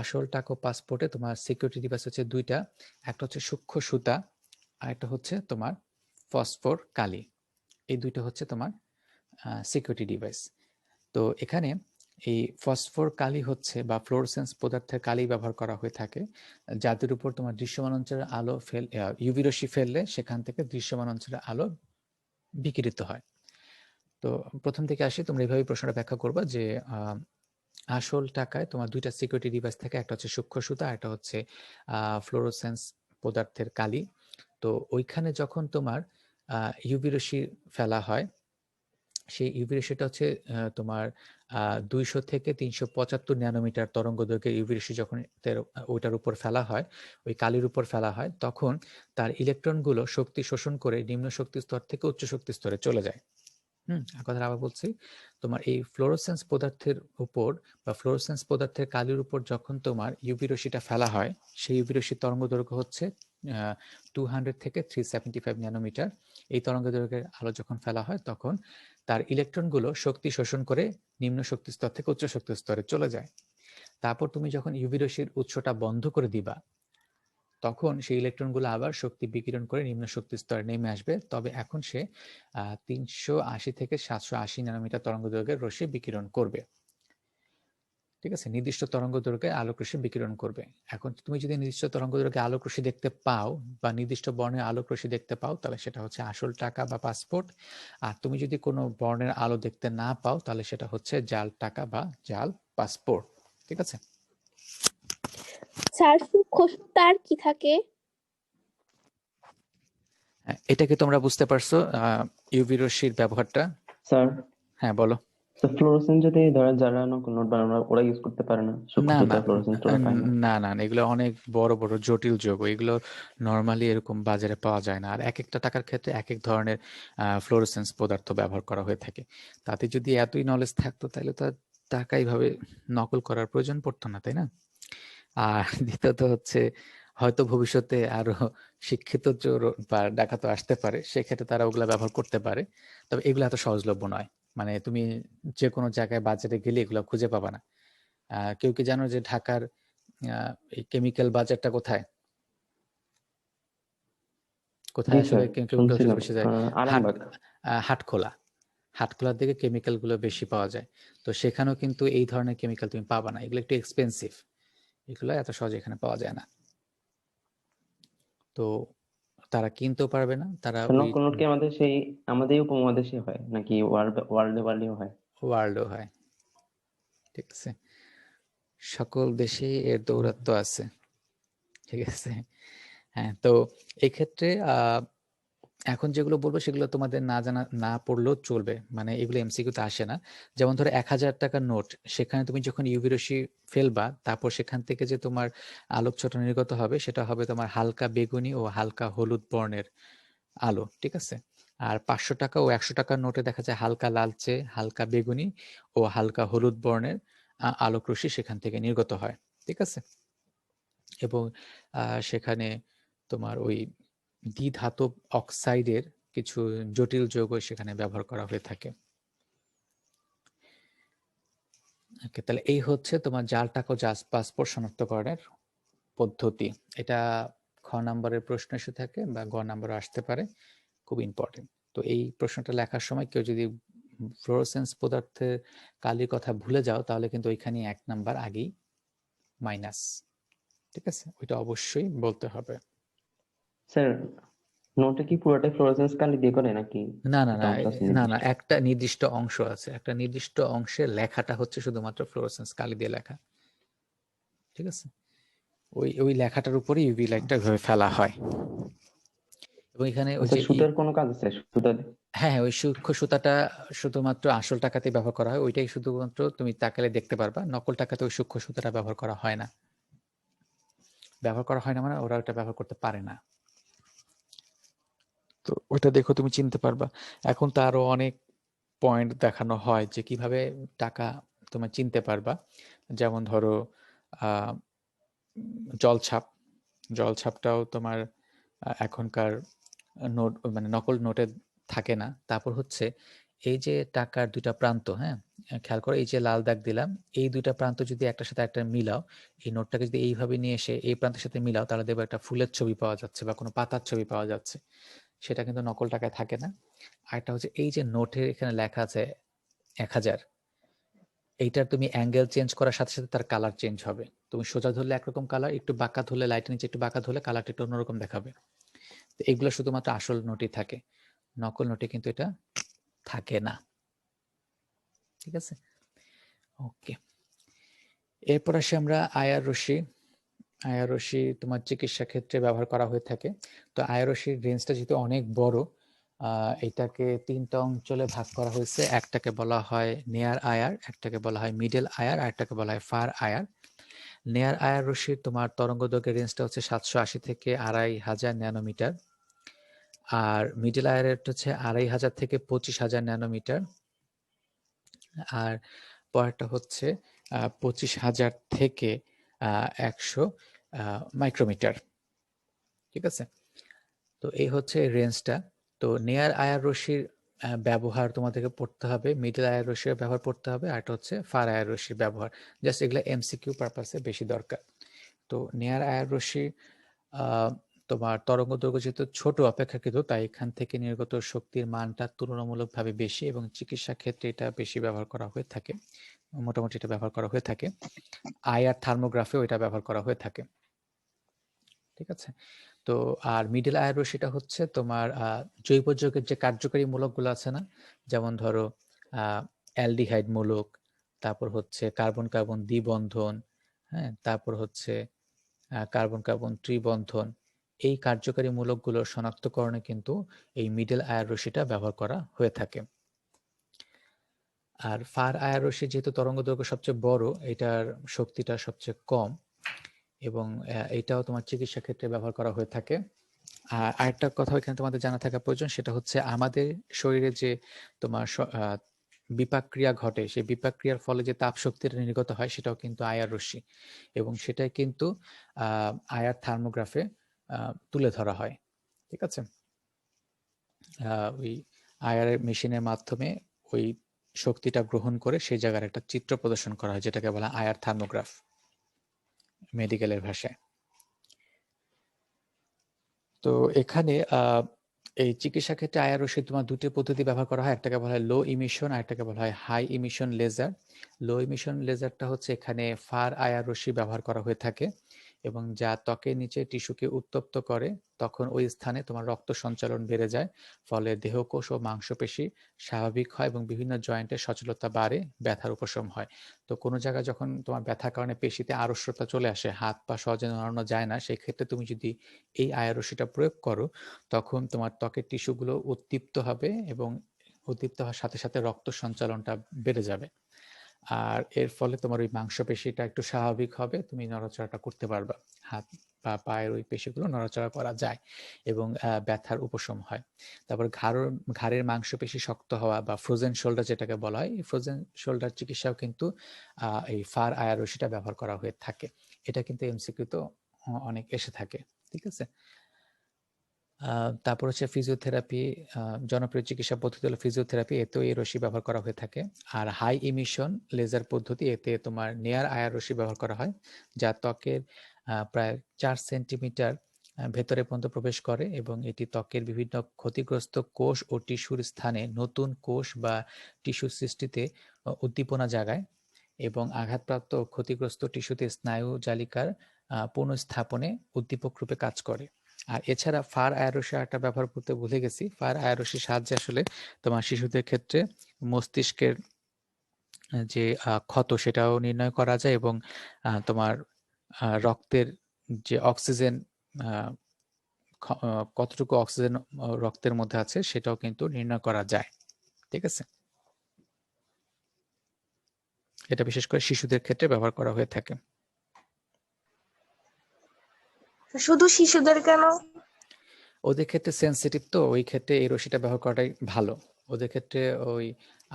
আসল টাকা ও পাসপোর্টে তোমার সিকিউরিটি ডিভাইস হচ্ছে দুইটা, একটা হচ্ছে সূক্ষ্ম সুতা আর একটা হচ্ছে তোমার ফসফর কালি। এই দুইটা হচ্ছে তোমার সিকিউরিটি ডিভাইস। তো এখানে এই ফসফর কালি হচ্ছে বা ফ্লোরোসেন্স পদার্থের কালি ব্যবহার করা হয়ে থাকে, যাদের উপর তোমার দৃশ্যমান অঞ্চলের আলো ইউভি রশ্মি ফেললে সেখান থেকে দৃশ্যমান অঞ্চলের আলো বিকিরিত হয়। তো প্রথম থেকে আসি, তোমরা এইভাবে প্রশ্নটা ব্যাখ্যা করবা যে আসল টাকায় তোমার দুইটা সিকিউরিটি ডিভাইস থাকে, একটা হচ্ছে সূক্ষ্ম সুতা, একটা হচ্ছে ফ্লোরোসেন্স পদার্থের কালি। তো ওইখানে যখন তোমার ইউভি রশ্মি ফেলা হয়, সেই ইউভি রশ্মিটা হচ্ছে তোমার 200 থেকে 375 ন্যানোমিটার তরঙ্গ দৈর্ঘ্যের ইউভি রশ্মি যখন ওইটার উপর ফেলা হয়, ওই কালির উপর ফেলা হয়, তখন তার ইলেকট্রনগুলো শক্তি শোষণ করে নিম্ন শক্তি স্তর থেকে উচ্চ শক্তি স্তরে চলে যায়। কথা আবার বলছি, তোমার এই ফ্লোরোসেন্স পদার্থের উপর বা ফ্লোরোসেন্স পদার্থের কালির উপর যখন তোমার ইউভি রশ্মিটা ফেলা হয়, সেই ইউভি রশ্মির তরঙ্গ দৈর্ঘ্য হচ্ছে 200 থেকে 375 ন্যানোমিটার। এই তরঙ্গ দৈর্ঘ্যের আলো যখন ফেলা হয় তখন তার ইলেকট্রনগুলো শক্তি শোষণ করে নিম্ন শক্তি স্তর থেকে উচ্চ শক্তি স্তরে চলে যায়। তারপর তুমি যখন ইউভি রশ্মির উৎসটা বন্ধ করে দিবা, তখন সেই ইলেকট্রনগুলো আবার শক্তি বিকিরণ করে নিম্ন শক্তি স্তরে নেমে আসবে। তবে এখন সে 380 থেকে 780 ন্যানোমিটার তরঙ্গ দৈর্ঘ্যের রশ্মি বিকিরণ করবে। ঠিক আছে, নির্দিষ্ট তরঙ্গ দৈর্ঘ্যে আলোক রশ্মি বিকিরণ করবে। এখন তুমি যদি নির্দিষ্ট তরঙ্গ দৈর্ঘ্যে আলোক রশ্মি দেখতে পাও বা নির্দিষ্ট বর্ণের আলোক রশ্মি দেখতে পাও, তাহলে সেটা হচ্ছে আসল টাকা বা পাসপোর্ট। আর তুমি যদি কোনো বর্ণের আলো দেখতে না পাও, তাহলে সেটা হচ্ছে জাল টাকা বা জাল পাসপোর্ট। ঠিক আছে। স্যার সূক্ষ্ম সুতার কি থাকে? এটা কি তোমরা বুঝতে পারছো ইউভি রশ্মির ব্যবহারটা? স্যার, হ্যাঁ বলো। ফ্লোরোসেন্স যদি ধরেন যারা নোট বানানো ওরা ইউজ করতে পারে না, সূক্ষ্ম না সুতা না ফ্লোরোসেন্স ওরা পায় না। না না না, এগুলো অনেক বড় বড় জটিল যৌগ, এগুলো নর্মালি এরকম বাজারে পাওয়া যায় না। আর এক একটা টাকার ক্ষেত্রে এক এক ধরনের ফ্লোরোসেন্স পদার্থ ব্যবহার করা হয়ে থাকে। তাতে যদি এতই নলেজ থাকতো তাহলে তো টাকা এইভাবে নকল করার প্রয়োজন পড়তো না, তাই না? আর দ্বিতীয়ত হচ্ছে হয়তো ভবিষ্যতে আরো শিক্ষিত চোর বা ডাকাত আসতে পারে, সেক্ষেত্রে তারা ওগুলা ব্যবহার করতে পারে। তবে এগুলো এত সহজলভ্য নয়, মানে তুমি যে কোনো জায়গায় বাজারে গেলে এগুলো খুঁজে পাবা না। কেউ কি জানো যে ঢাকার এই কেমিক্যাল বাজারটা কোথায়? জি কোথায় স্যার, আসলে কেমিক্যাল শুনছিলাম বেশি যায়? আরামবাগ। হাটখোলা। হাটখোলার দিকে কেমিক্যাল গুলো বেশি পাওয়া যায়। তো সেখানেও কিন্তু এই ধরনের কেমিক্যাল তুমি পাবা না, এগুলো একটু এক্সপেন্সিভ, এগুলো এত সহজে এখানে পাওয়া যায় না। তো তারা কিনতেও পারবে না, তারা ওই নকল নোট কি আমাদের উপমহাদেশে হয় নাকি ওয়ার্ল্ডেও হয়? ওয়ার্ল্ডও হয়। ঠিক আছে, সকল দেশেই এর দৌরাত্ম্য আছে। ঠিক আছে। হ্যাঁ, তো এই ক্ষেত্রে এখন যেগুলো বলবো সেগুলো তোমাদের না জানা না পড়লেও চলবে, মানে এগুলো এমসিকিউতে আসে না। যেমন ধরো 1000 টাকার নোট, সেখানে তুমি যখন ইউভি রশ্মি ফেলবা, তারপর সেখান থেকে যে তোমার আলোকচ্ছটা নির্গত হবে সেটা হবে তোমার হালকা বেগুনি ও হালকা হলুদ বর্ণের আলো। ঠিক আছে। আর 500 টাকা ও 100 টাকার নোটে দেখা যায় হালকা লালচে, হালকা বেগুনি ও হালকা হলুদ বর্ণের আলোক রশ্মি সেখান থেকে নির্গত হয়। ঠিক আছে। এবং সেখানে তোমার ওই দ্বিধাতব অক্সাইডের কিছু জটিল যৌগ সেখানে ব্যবহার করা হয়ে থাকে। ওকে, তাহলে এই হচ্ছে তোমার জাল টাকা ও জাল পাসপোর্ট শনাক্তকরণের পদ্ধতি। এটা খ নম্বরের প্রশ্ন এসে থাকে বা গ নম্বরে আসতে পারে, খুব ইম্পর্টেন্ট। তো এই প্রশ্নটা লেখার সময় কেউ যদি ফ্লোরোসেন্স পদার্থের কালির কথা ভুলে যাও, তাহলে কিন্তু ওইখানে 1 নাম্বার আগেই মাইনাস। ঠিক আছে, ওইটা অবশ্যই বলতে হবে। স্যার, নোটে কি পুরোটাই ফ্লোরোসেন্স কালি দিয়ে করে নাকি না না একটা না অংশ আছে না না, নির্দিষ্ট? একটা নির্দিষ্ট অংশ আছে, একটা নির্দিষ্ট অংশের লেখাটা হচ্ছে শুধুমাত্র ফ্লোরোসেন্স কালি দিয়ে লেখা। ঠিক আছে, ওই ওই লেখাটার উপরে ইউভি লাইটটা ফেলা হয়। এখানে ওই আচ্ছা, যে সুতার কোনো কাজ আছে? সুতা হ্যাঁ হ্যাঁ, ওই সূক্ষ্ম সুতাটা শুধুমাত্র আসল টাকাতে ব্যবহার করা হয়, ওইটাই শুধুমাত্র তুমি তাকালে দেখতে পারবা। নকল টাকাতে ওই সূক্ষ্ম সুতাটা ব্যবহার করা হয় না। ব্যবহার করা হয় না মানে ওরা ওটা ব্যবহার করতে পারে না। তো ওইটা দেখো তুমি চিনতে পারবা। এখন তো আরো অনেক পয়েন্ট দেখানো হয় যে কিভাবে টাকা তোমার চিনতে পারবা। যেমন ধরো আহ জলছাপ। জলছাপটাও তোমার এখনকার নোট মানে নকল নোটে থাকে না। তারপর হচ্ছে এই যে টাকার দুইটা প্রান্ত, হ্যাঁ, খেয়াল করো এই যে লাল দাগ দিলাম, এই দুইটা প্রান্ত যদি একটার সাথে একটা মিলাও, এই নোটটাকে যদি এইভাবে নিয়ে এসে এই প্রান্তের সাথে মিলাও, তাহলে দেখবে একটা ফুলের ছবি পাওয়া যাচ্ছে বা কোনো পাতার ছবি পাওয়া যাচ্ছে। সেটা কিন্তু নকল টাকায় থাকে না। আরেকটা হচ্ছে এই যে নোটের এখানে লেখা আছে 1000, এইটার তুমি অ্যাঙ্গেল চেঞ্জ করার সাথে সাথে তার কালার চেঞ্জ হবে। তুমি সোজা ধরলে একরকম কালার, একটু বাঁকা ধরলে, লাইটের নিচে একটু বাঁকা ধরলে কালারটা একটু অন্যরকম দেখাবে। তো এগুলো শুধুমাত্র আসল নোটই থাকে, নকল নোটে কিন্তু এটা থাকে না। ঠিক আছে, ওকে। এরপর আসি আমরা আয়ার রশ্মি। আয়ার রশ্মি তোমার চিকিৎসা ক্ষেত্রে ব্যবহার করা হয়ে থাকে। তো আয়ার রশ্মির রেঞ্জটা যেহেতু অনেক বড়, এটাকে 3টা অঞ্চলে ভাগ করা হয়েছে। একটাকে বলা হয় নেয়ার আয়ার, একটাকে বলা হয় মিডল আয়ার, আর একটাকে বলা হয় ফার আয়ার। নেয়ার আয়ার রশ্মির তোমার তরঙ্গ দৈর্ঘ্যের রেঞ্জটা হচ্ছে 780 থেকে 2500 ন্যানোমিটার, আর মিডল আয়ারের হচ্ছে 2500 থেকে 25,000 ন্যানোমিটার, আর পরেরটা হচ্ছে 25,000 থেকে 100 মাইক্রোমিটার। ঠিক আছে, তো এই হচ্ছে রেঞ্জটা। তো নেয়ার আয়ার রশ্মির ব্যবহার তোমাদেরকে পড়তে হবে, মিডল আয়ার রশ্মির ব্যবহার পড়তে হবে, আর একটা হচ্ছে ফার আয়ার রশ্মির ব্যবহার। জাস্ট এগুলো এমসিকিউ পারপাসে বেশি দরকার। তো নেয়ার আয়ার রশ্মি তোমার তরঙ্গ দৈর্ঘ্য যেহেতু ছোট অপেক্ষাকৃত, তাই এখান থেকে নির্গত শক্তির মানটা তুলনামূলকভাবে বেশি, এবং চিকিৎসা ক্ষেত্রে এটা বেশি ব্যবহার করা হয়ে থাকে। মোটামুটি এটা ব্যবহার করা হয়ে থাকে। আইআর থার্মোগ্রাফেও এটা ব্যবহার করা হয়ে থাকে। ঠিক আছে, তো আর মিডল আয়ার রশ্মিটা হচ্ছে তোমার জৈব যৌগের যে কার্যকরী মূলকগুলো আছে না, যেমন ধরো অ্যালডিহাইড মূলক, তারপর হচ্ছে কার্বন কার্বন দ্বিবন্ধন, হ্যাঁ, তারপর হচ্ছে কার্বন কার্বন ত্রিবন্ধন, এই কার্যকরী মূলকগুলোর শনাক্তকরণে কিন্তু এই মিডল আয়ার রশ্মিটা ব্যবহার করা হয়ে থাকে। আর ফার আয়ার রশ্মি যেহেতু তরঙ্গ দৈর্ঘ্য সবচেয়ে বড়, এটার শক্তিটা সবচেয়ে কম, এবং এটাও তোমার চিকিৎসা ক্ষেত্রে ব্যবহার করা হয়ে থাকে। আর আরেকটা কথা এখানে তোমাদের জানা থাকা প্রয়োজন, সেটা হচ্ছে আমাদের শরীরে যে তোমার বিপাক ক্রিয়া ঘটে, সেই বিপাক ক্রিয়ার ফলে যে তাপ শক্তিটা নির্গত হয়, সেটাও কিন্তু আয়ার রশ্মি, এবং সেটাই কিন্তু আয়ার থার্মোগ্রাফে তুলে ধরা হয়। ঠিক আছে, ওই আয়ার মেশিনের মাধ্যমে ওই শক্তিটা গ্রহণ করে সেই জায়গার একটা চিত্র প্রদর্শন করা হয়, যেটাকে বলা আয়ার থার্মোগ্রাফ মেডিকেলের ভাষায়। তো এখানে এই চিকিৎসা ক্ষেত্রে আয়ার রশ্মি তোমার দুটি পদ্ধতি ব্যবহার করা হয়, একটাকে বলা হয় লো ইমিশন, আর একটাকে বলা হয় হাই ইমিশন লেজার। লো ইমিশন লেজারটা হচ্ছে এখানে ফার আয়ার রশ্মি ব্যবহার করা হয়ে থাকে, এবং যা ত্বকের নিচে টিস্যুকে উত্তপ্ত করে, তখন ওই স্থানে তোমার রক্ত সঞ্চালন বেড়ে যায়, ফলে দেহকোষ ও মাংসপেশি স্বাভাবিক হয় এবং বিভিন্ন জয়েন্টের সচলতা বাড়ে, ব্যথার উপশম হয়। তো কোনো জায়গায় যখন তোমার ব্যথার কারণে পেশিতে আড়ষ্টতা চলে আসে, হাত পা সহজে নাড়ানো যায় না, সেই ক্ষেত্রে তুমি যদি এই আয়ার রশ্মিটা প্রয়োগ করো, তখন তোমার ত্বকের টিস্যুগুলো উদ্দীপ্ত হবে, এবং উদ্দীপ্ত হওয়ার সাথে সাথে রক্ত সঞ্চালনটা বেড়ে যাবে, আর এর ফলে তোমার ওই মাংসপেশিটা একটু স্বাভাবিক হবে, তুমি নড়াচড়াটা করতে পারবা, হাত বা পায়ের ওই পেশিগুলো নড়াচড়া করা যায়, এবং ব্যথার উপশম হয়। তারপর ঘাড়ের মাংসপেশি শক্ত হওয়া বা ফ্রোজেন শোল্ডার যেটাকে বলা হয়, এই ফ্রোজেন শোল্ডার চিকিৎসাও কিন্তু এই ফার আয়ার রশ্মিটা ব্যবহার করা হয়ে থাকে। এটা কিন্তু এমসিকিউ তো অনেক এসে থাকে। ঠিক আছে, তারপর হচ্ছে ফিজিওথেরাপি, জনপ্রিয় চিকিৎসা পদ্ধতি হলো ফিজিওথেরাপি, এতেও এই রশ্মি ব্যবহার করা হয়ে থাকে। আর হাই ইমিশন লেজার পদ্ধতি, এতে তোমার নেয়ার আয়ার রশ্মি ব্যবহার করা হয়, যা ত্বকের প্রায় 4 সেন্টিমিটার ভেতরে পর্যন্ত প্রবেশ করে, এবং এটি ত্বকের বিভিন্ন ক্ষতিগ্রস্ত কোষ ও টিস্যুর স্থানে নতুন কোষ বা টিস্যু সৃষ্টিতে উদ্দীপনা জাগায়, এবং আঘাতপ্রাপ্ত ও ক্ষতিগ্রস্ত টিস্যুতে স্নায়ু জালিকার পুনঃস্থাপনে উদ্দীপক রূপে কাজ করে। আর এছাড়া ফার আয়ার রশ্মি একটা ব্যবহার করতে ভুলে গেছি, ফার আয়ার রশ্মির সাহায্যে আসলে তোমার শিশুদের ক্ষেত্রে মস্তিষ্কের যে ক্ষত সেটাও নির্ণয় করা যায়, এবং তোমার রক্তের যে অক্সিজেন কতটুকু অক্সিজেন রক্তের মধ্যে আছে সেটাও কিন্তু নির্ণয় করা যায়। ঠিক আছে, এটা বিশেষ করে শিশুদের ক্ষেত্রে ব্যবহার করা হয়ে থাকে। শুধু শিশুদের কেন? ওদের ক্ষেত্রে সেন্সিটিভ, তো ওই ক্ষেত্রে এই রশ্মিটা ব্যবহার করাটাই ভালো। ওদের ক্ষেত্রে ওই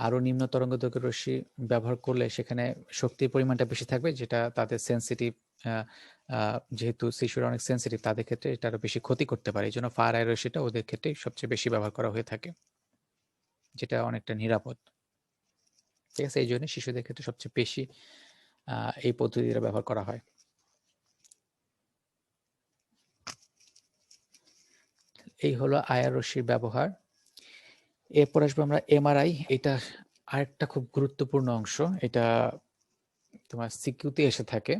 আরো নিম্ন তরঙ্গ দৈর্ঘ্যের রশ্মি ব্যবহার করলে সেখানে শক্তির পরিমাণটা বেশি থাকবে, যেটা তাদের সেন্সিটিভ, যেহেতু শিশুরা অনেক সেন্সিটিভ, তাদের ক্ষেত্রে এটা আরো বেশি ক্ষতি করতে পারে। এই জন্য ফায়ার আই রশ্মিটা ওদের ক্ষেত্রে সবচেয়ে বেশি ব্যবহার করা হয়ে থাকে, যেটা অনেকটা নিরাপদ। ঠিক আছে, এই জন্য শিশুদের ক্ষেত্রে সবচেয়ে বেশি এই পদ্ধতিটা ব্যবহার করা হয়। এই হলো আইআর রশ্মির ব্যবহার। এরপর আসবো আমরা এমআরআই। এটা আরেকটা খুব গুরুত্বপূর্ণ অংশ, এটা তোমার সিকিউতে এসে থাকে।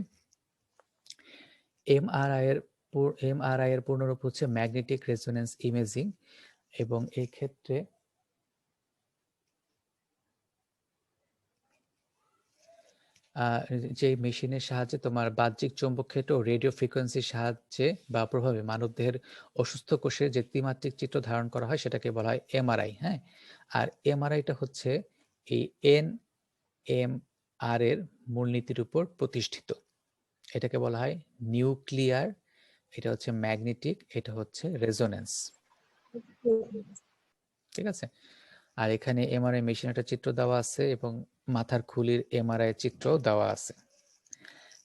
এমআরআই এর পূর্ণরূপ হচ্ছে ম্যাগনেটিক রেজোনেন্স ইমেজিং, এবং এই ক্ষেত্রে যে মেশিনের সাহায্যে তোমার বাহ্যিক চৌম্বক ক্ষেত্র ও রেডিও ফ্রিকোয়েন্সির সাহায্যে বা প্রভাবে মানবদেহের অসুস্থ কোষের যে ত্রিমাত্রিক চিত্র ধারণ করা হয় সেটাকে বলা হয় এমআরআই। হ্যাঁ, আর এমআরআইটা হচ্ছে এই এনএমআর এর মূলনীতির উপর প্রতিষ্ঠিত। এটাকে বলা হয় নিউক্লিয়ার, এটা হচ্ছে ম্যাগনেটিক, এটা হচ্ছে রেজোনেন্স। ঠিক আছে, আর এখানে এমআরআই মেশিন একটা চিত্র দেওয়া আছে এবং মাথার খুলির এমআরআই চিত্র দেওয়া আছে।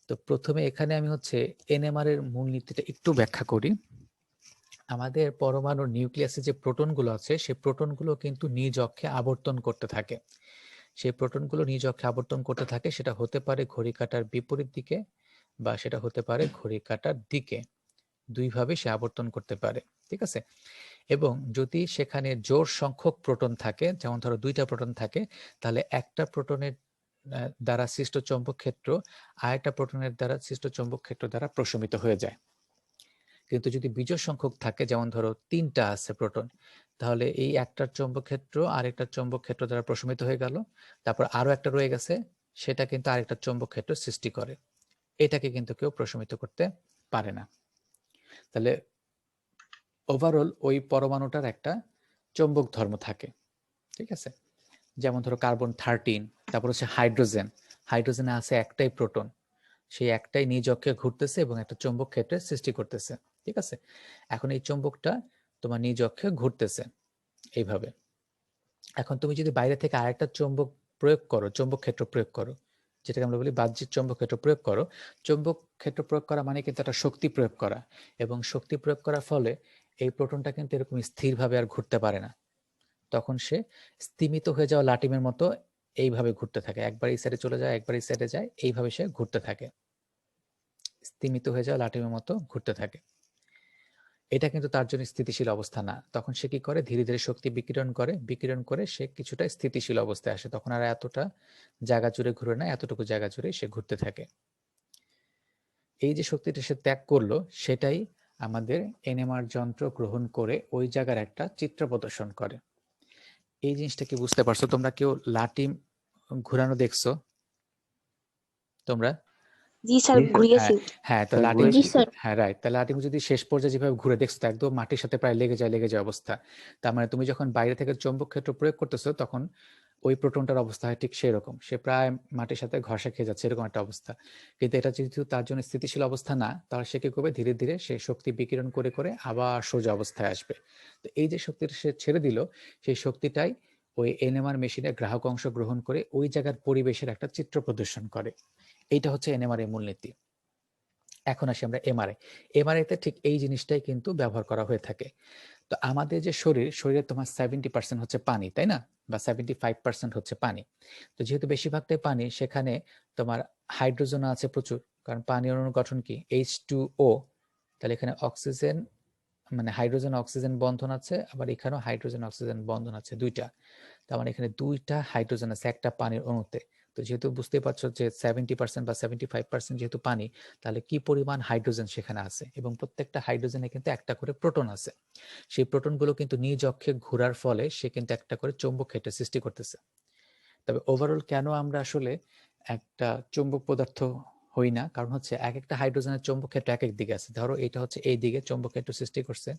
তো প্রথমে এখানে আমি হচ্ছে এনএমআর এর মূলনীতিটা একটু ব্যাখ্যা করি। আমাদের পরমাণুর নিউক্লিয়াসে যে প্রোটনগুলো আছে সেই প্রোটনগুলো কিন্তু নিজ অক্ষে আবর্তন করতে থাকে। সেই প্রোটনগুলো নিজ অক্ষে আবর্তন করতে থাকে, সেটা হতে পারে ঘড়ি কাঁটার বিপরীত দিকে বা সেটা হতে পারে ঘড়ি কাঁটার দিকে, দুইভাবে সে আবর্তন করতে পারে। ঠিক আছে, এবং যদি সেখানে জোড় সংখ্যক প্রোটন থাকে, যেমন ধরো 2টা প্রোটন থাকে, তাহলে একটা প্রোটনের দ্বারা সৃষ্ট চৌম্বক ক্ষেত্র আরেকটা প্রোটনের দ্বারা সৃষ্ট চৌম্বক ক্ষেত্র দ্বারা প্রশমিত হয়ে যায়। কিন্তু যদি বিজোড় সংখ্যক থাকে, যেমন ধরো 3টা আছে প্রোটন, তাহলে এই একটার চৌম্বক ক্ষেত্র আরেকটার চৌম্বক ক্ষেত্র দ্বারা প্রশমিত হয়ে গেল, তারপর আরো একটা রয়ে গেছে, সেটা কিন্তু আরেকটা চৌম্বক ক্ষেত্র সৃষ্টি করে। এটাকে কিন্তু কেউ প্রশমিত করতে পারে না। তাহলে ওভারঅল ওই পরমাণুটার একটা চৌম্বক ধর্ম থাকে। ঠিক আছে, যেমন ধরো কার্বন 13, তারপর হচ্ছে হাইড্রোজেন। হাইড্রোজেনে আছে একটাই প্রোটন, সেই একটাই নিজ অক্ষে ঘুরতেছে এবং একটা চৌম্বক ক্ষেত্রের সৃষ্টি করতেছে। ঠিক আছে, এখন এই চৌম্বকটা তোমার নিজ অক্ষে ঘুরতেছে এইভাবে। এখন তুমি যদি বাইরে থেকে আরেকটা চৌম্বক প্রয়োগ করো, চৌম্বক ক্ষেত্র প্রয়োগ করো, যেটাকে আমরা বলি বাহ্যিক চৌম্বক ক্ষেত্র প্রয়োগ করো। চৌম্বক ক্ষেত্র প্রয়োগ করা মানে কিন্তু একটা শক্তি প্রয়োগ করা, এবং শক্তি প্রয়োগ করার ফলে এই প্রোটনটা কিন্তু এরকম স্থিরভাবে আর ঘুরতে পারে না। তখন সে স্তিমিত হয়ে যাওয়া লাটিমের মতো এইভাবে ঘুরতে থাকে, একবার এই সাইডে চলে যায়, একবার এই সাইডে যায়, এইভাবে সে ঘুরতে থাকে, স্তিমিত হয়ে যাওয়া লাটিমের মতো ঘুরতে থাকে। এটা কিন্তু তার জন্য স্থিতিশীল অবস্থা না। তখন সে কি করে, ধীরে ধীরে শক্তি বিকিরণ করে সে কিছুটা স্থিতিশীল অবস্থায় আসে। তখন আর এতটা জায়গা জুড়ে ঘুরে না, এতটুকু জায়গা জুড়ে সে ঘুরতে থাকে। এই যে শক্তিটা সে ত্যাগ করলো, সেটাই আমাদের এনএমআর যন্ত্র গ্রহণ করে ওই জায়গার একটা চিত্র প্রদর্শন করে। এই জিনিসটা কি বুঝতে পারছো তোমরা? কেউ লাটিম ঘুরানো দেখছো তোমরা? জি স্যার, জি স্যার। ঘুরিয়েছি। হ্যাঁ, তো স্যার, লাটিম, জি স্যার। হ্যাঁ রাইট, তাহলে লাটিম যদি শেষ পর্যায়ে যেভাবে ঘুরে দেখছো, তো একদম মাটির সাথে প্রায় লেগে যায় অবস্থা। তার মানে তুমি যখন বাইরে থেকে চৌম্বক ক্ষেত্র প্রয়োগ করতেছো, তখন ওই প্রোটনটার অবস্থা হয় ঠিক সেই রকম, সে প্রায় মাটির সাথে ঘষা খেয়ে যাচ্ছে, এরকম একটা অবস্থা। কিন্তু এটা যেহেতু তার জন্য স্থিতিশীল অবস্থা না, তাহলে সে কি করবে, ধীরে ধীরে সে শক্তি বিকিরণ করে করে আবার সোজা অবস্থায় আসবে। তো এই যে শক্তিটা সে ছেড়ে দিল, সেই শক্তিটাই ওই এনএমআর মেশিনের গ্রাহক অংশ গ্রহণ করে ওই জায়গার পরিবেশের একটা চিত্র প্রদর্শন করে। এইটা হচ্ছে এনএমআর এর মূলনীতি। এখন আসি আমরা এমআরআই। এমআরআইতে ঠিক এই জিনিসটাই কিন্তু ব্যবহার করা হয়ে থাকে। তো আমাদের যে শরীরে তোমার 70% হচ্ছে পানি, তাই না? বা 75% হচ্ছে পানি। তো যেহেতু বেশিরভাগটাই পানি, সেখানে তোমার হাইড্রোজেন আছে প্রচুর, কারণ পানি অণুর গঠন কি, H2O। তাহলে এখানে অক্সিজেন, মানে হাইড্রোজেন অক্সিজেন বন্ধন আছে, আবার এখানেও হাইড্রোজেন অক্সিজেন বন্ধন আছে, 2টা। তার মানে এখানে 2টা হাইড্রোজেন আছে একটা পানির অণুতে। তো যেহেতু বুঝতেই পারছো যে 70% বা 75% যেহেতু পানি, তাহলে কি পরিমাণ হাইড্রোজেন সেখানে আছে, এবং প্রত্যেকটা হাইড্রোজেনে কিন্তু একটা করে প্রোটন আছে। সেই প্রোটনগুলো কিন্তু নিজ অক্ষে ঘোরার ফলে সে কিন্তু একটা করে চৌম্বক ক্ষেত্র সৃষ্টি করতেছে। তবে ওভারঅল কেন আমরা আসলে একটা চৌম্বক পদার্থ হই না, কারণ হচ্ছে এক একটা হাইড্রোজেনের চৌম্বক ক্ষেত্র এক এক দিকে আছে। ধরো এটা হচ্ছে এই দিকে চৌম্বক ক্ষেত্র সৃষ্টি করছে,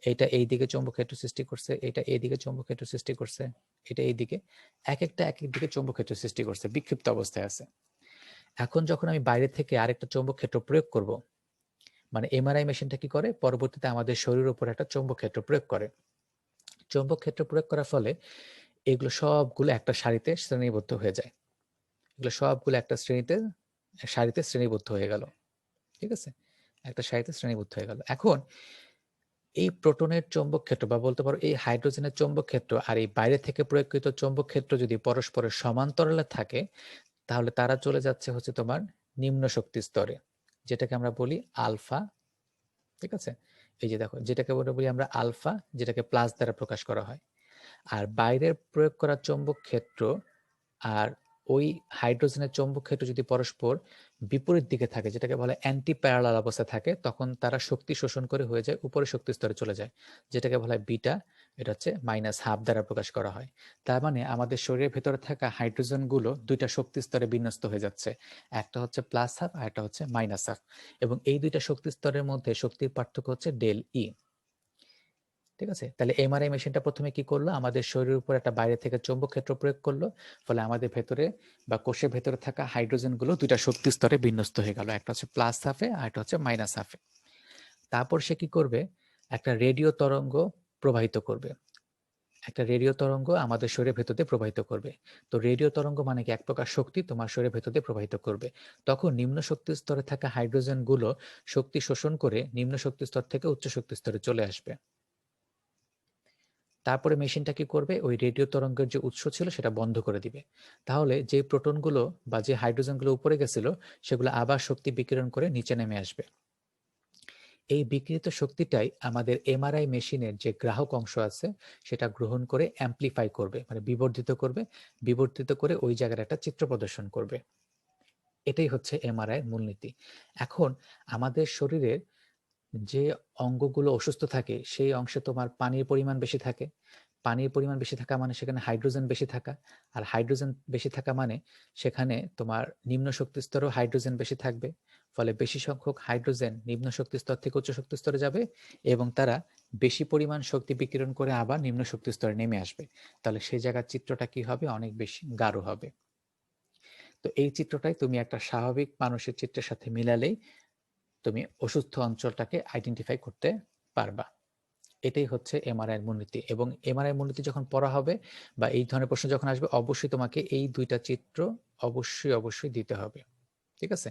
এটা এই দিকে চৌম্বক ক্ষেত্র সৃষ্টি করছে, এটা এই দিকে চৌম্বক ক্ষেত্র সৃষ্টি করছে, এটা এই দিকে, এক একটা এক এক দিকে চৌম্বক ক্ষেত্র সৃষ্টি করছে, বিক্ষিপ্ত অবস্থায় আছে। এখন যখন আমি বাইরে থেকে আরেকটা চৌম্বক ক্ষেত্র প্রয়োগ করব, মানে এমআরআই মেশিনটা কি করে, পরবর্তীতে আমাদের শরীরের উপর একটা চৌম্বক ক্ষেত্র প্রয়োগ করে। চৌম্বক ক্ষেত্র প্রয়োগ করার ফলে এগুলো সবগুলো একটা সারিতে শ্রেণীবদ্ধ হয়ে যায়, এগুলো সবগুলো একটা সারিতে শ্রেণীবদ্ধ হয়ে গেল, ঠিক আছে, একটা সারিতে শ্রেণীবদ্ধ হয়ে গেল। এখন এই প্রোটনের চৌম্বক ক্ষেত্র বা বলতে পারো এই হাইড্রোজেনের চৌম্বক ক্ষেত্র আর এই বাইরে থেকে প্রয়োগকৃত চৌম্বক ক্ষেত্র যদি পরস্পরের সমান্তরালে থাকে, তাহলে তারা চলে যাচ্ছে হচ্ছে তোমার নিম্ন শক্তি স্তরে, যেটাকে আমরা বলি আলফা, ঠিক আছে। এই যে দেখো, যেটাকে বলি আমরা আলফা, যেটাকে প্লাস দ্বারা প্রকাশ করা হয়। আর বাইরের প্রয়োগ করা চৌম্বক ক্ষেত্র আর ওই হাইড্রোজেনের চৌম্বক ক্ষেত্র যদি পরস্পর বিপরীত দিকে থাকে, যেটাকে বলে অ্যান্টি প্যারালাল অবস্থা থাকে, তখন তারা শক্তি শোষণ করে হয়ে যায় উপরে শক্তি স্তরে চলে যায়, যেটাকে বলা হয় বিটা। এটা হচ্ছে -12 দ্বারা প্রকাশ করা হয়। তার মানে আমাদের শরীরের ভেতরে থাকা হাইড্রোজেন গুলো দুইটা শক্তি স্তরে বিন্যস্ত হয়ে যাচ্ছে, একটা হচ্ছে +12 আর একটা হচ্ছে -12, এবং এই দুইটা শক্তি স্তরের মধ্যে শক্তির পার্থক্য হচ্ছে ΔE, ঠিক আছে। তাহলে এমআরআই মেশিনটা প্রথমে কি করলো, আমাদের শরীরের উপর একটা বাইরে থেকে চৌম্বক ক্ষেত্র প্রয়োগ করলো, ফলে আমাদের ভেতরে বা কোষের ভেতরে থাকা হাইড্রোজেন গুলো দুইটা শক্তি স্তরে বিন্যস্ত হয়ে গেল, একটা হচ্ছে +12 আর একটা হচ্ছে -12। তারপর সে কি করবে, একটা রেডিও তরঙ্গ প্রবাহিত করবে, একটা রেডিও তরঙ্গ আমাদের শরীরের ভেতর দিয়ে প্রবাহিত করবে। তো রেডিও তরঙ্গ মানে কি, এক প্রকার শক্তি তোমার শরীরের ভেতর দিয়ে প্রবাহিত করবে। তখন নিম্ন শক্তি স্তরে থাকা হাইড্রোজেন গুলো শক্তি শোষণ করে নিম্ন শক্তি স্তর থেকে উচ্চ শক্তি স্তরে চলে আসবে। তারপরে মেশিনটা কি করবে, ওই রেডিও তরঙ্গের যে উৎস ছিল সেটা বন্ধ করে দিবে। তাহলে যে প্রোটনগুলো বা যে হাইড্রোজেনগুলো উপরে গেছিল সেগুলো আবার শক্তি বিকিরণ করে নিচে নেমে আসবে। এই বিকৃত শক্তিটাই আমাদের এমআরআই মেশিনের যে গ্রাহক অংশ আছে সেটা গ্রহণ করে অ্যাম্প্লিফাই করবে, মানে বিবর্ধিত করে ওই জায়গার একটা চিত্র প্রদর্শন করবে। এটাই হচ্ছে এমআরআই মূলনীতি। এখন আমাদের শরীরের যে অঙ্গগুলো অসুস্থ থাকে সেই অংশে তোমার পানির পরিমাণ বেশি থাকে, পানির পরিমাণ বেশি থাকা মানে সেখানে হাইড্রোজেন বেশি থাকা, আর হাইড্রোজেন বেশি থাকা মানে সেখানে তোমার নিম্ন শক্তি স্তরেও হাইড্রোজেন বেশি থাকবে, ফলে বেশি সংখ্যক হাইড্রোজেন নিম্ন শক্তি স্তর থেকে উচ্চ শক্তি স্তরে যাবে এবং তারা বেশি পরিমাণ শক্তি বিকিরণ করে আবার নিম্ন শক্তি স্তরে নেমে আসবে। তাহলে সেই জায়গার চিত্রটা কি হবে, অনেক বেশি গাঢ় হবে। তো এই চিত্রটাই তুমি একটা স্বাভাবিক মানুষের চিত্রের সাথে মিলালেই তুমি অসুস্থ অঞ্চলটাকে আইডেন্টিফাই করতে পারবা। এটাই হচ্ছে এমআরআই এর মূলনীতি। এবং এমআরআই মূলনীতি যখন পড়া হবে বা এই ধরনের প্রশ্ন যখন আসবে, অবশ্যই তোমাকে এই দুইটা চিত্র অবশ্যই দিতে হবে, ঠিক আছে।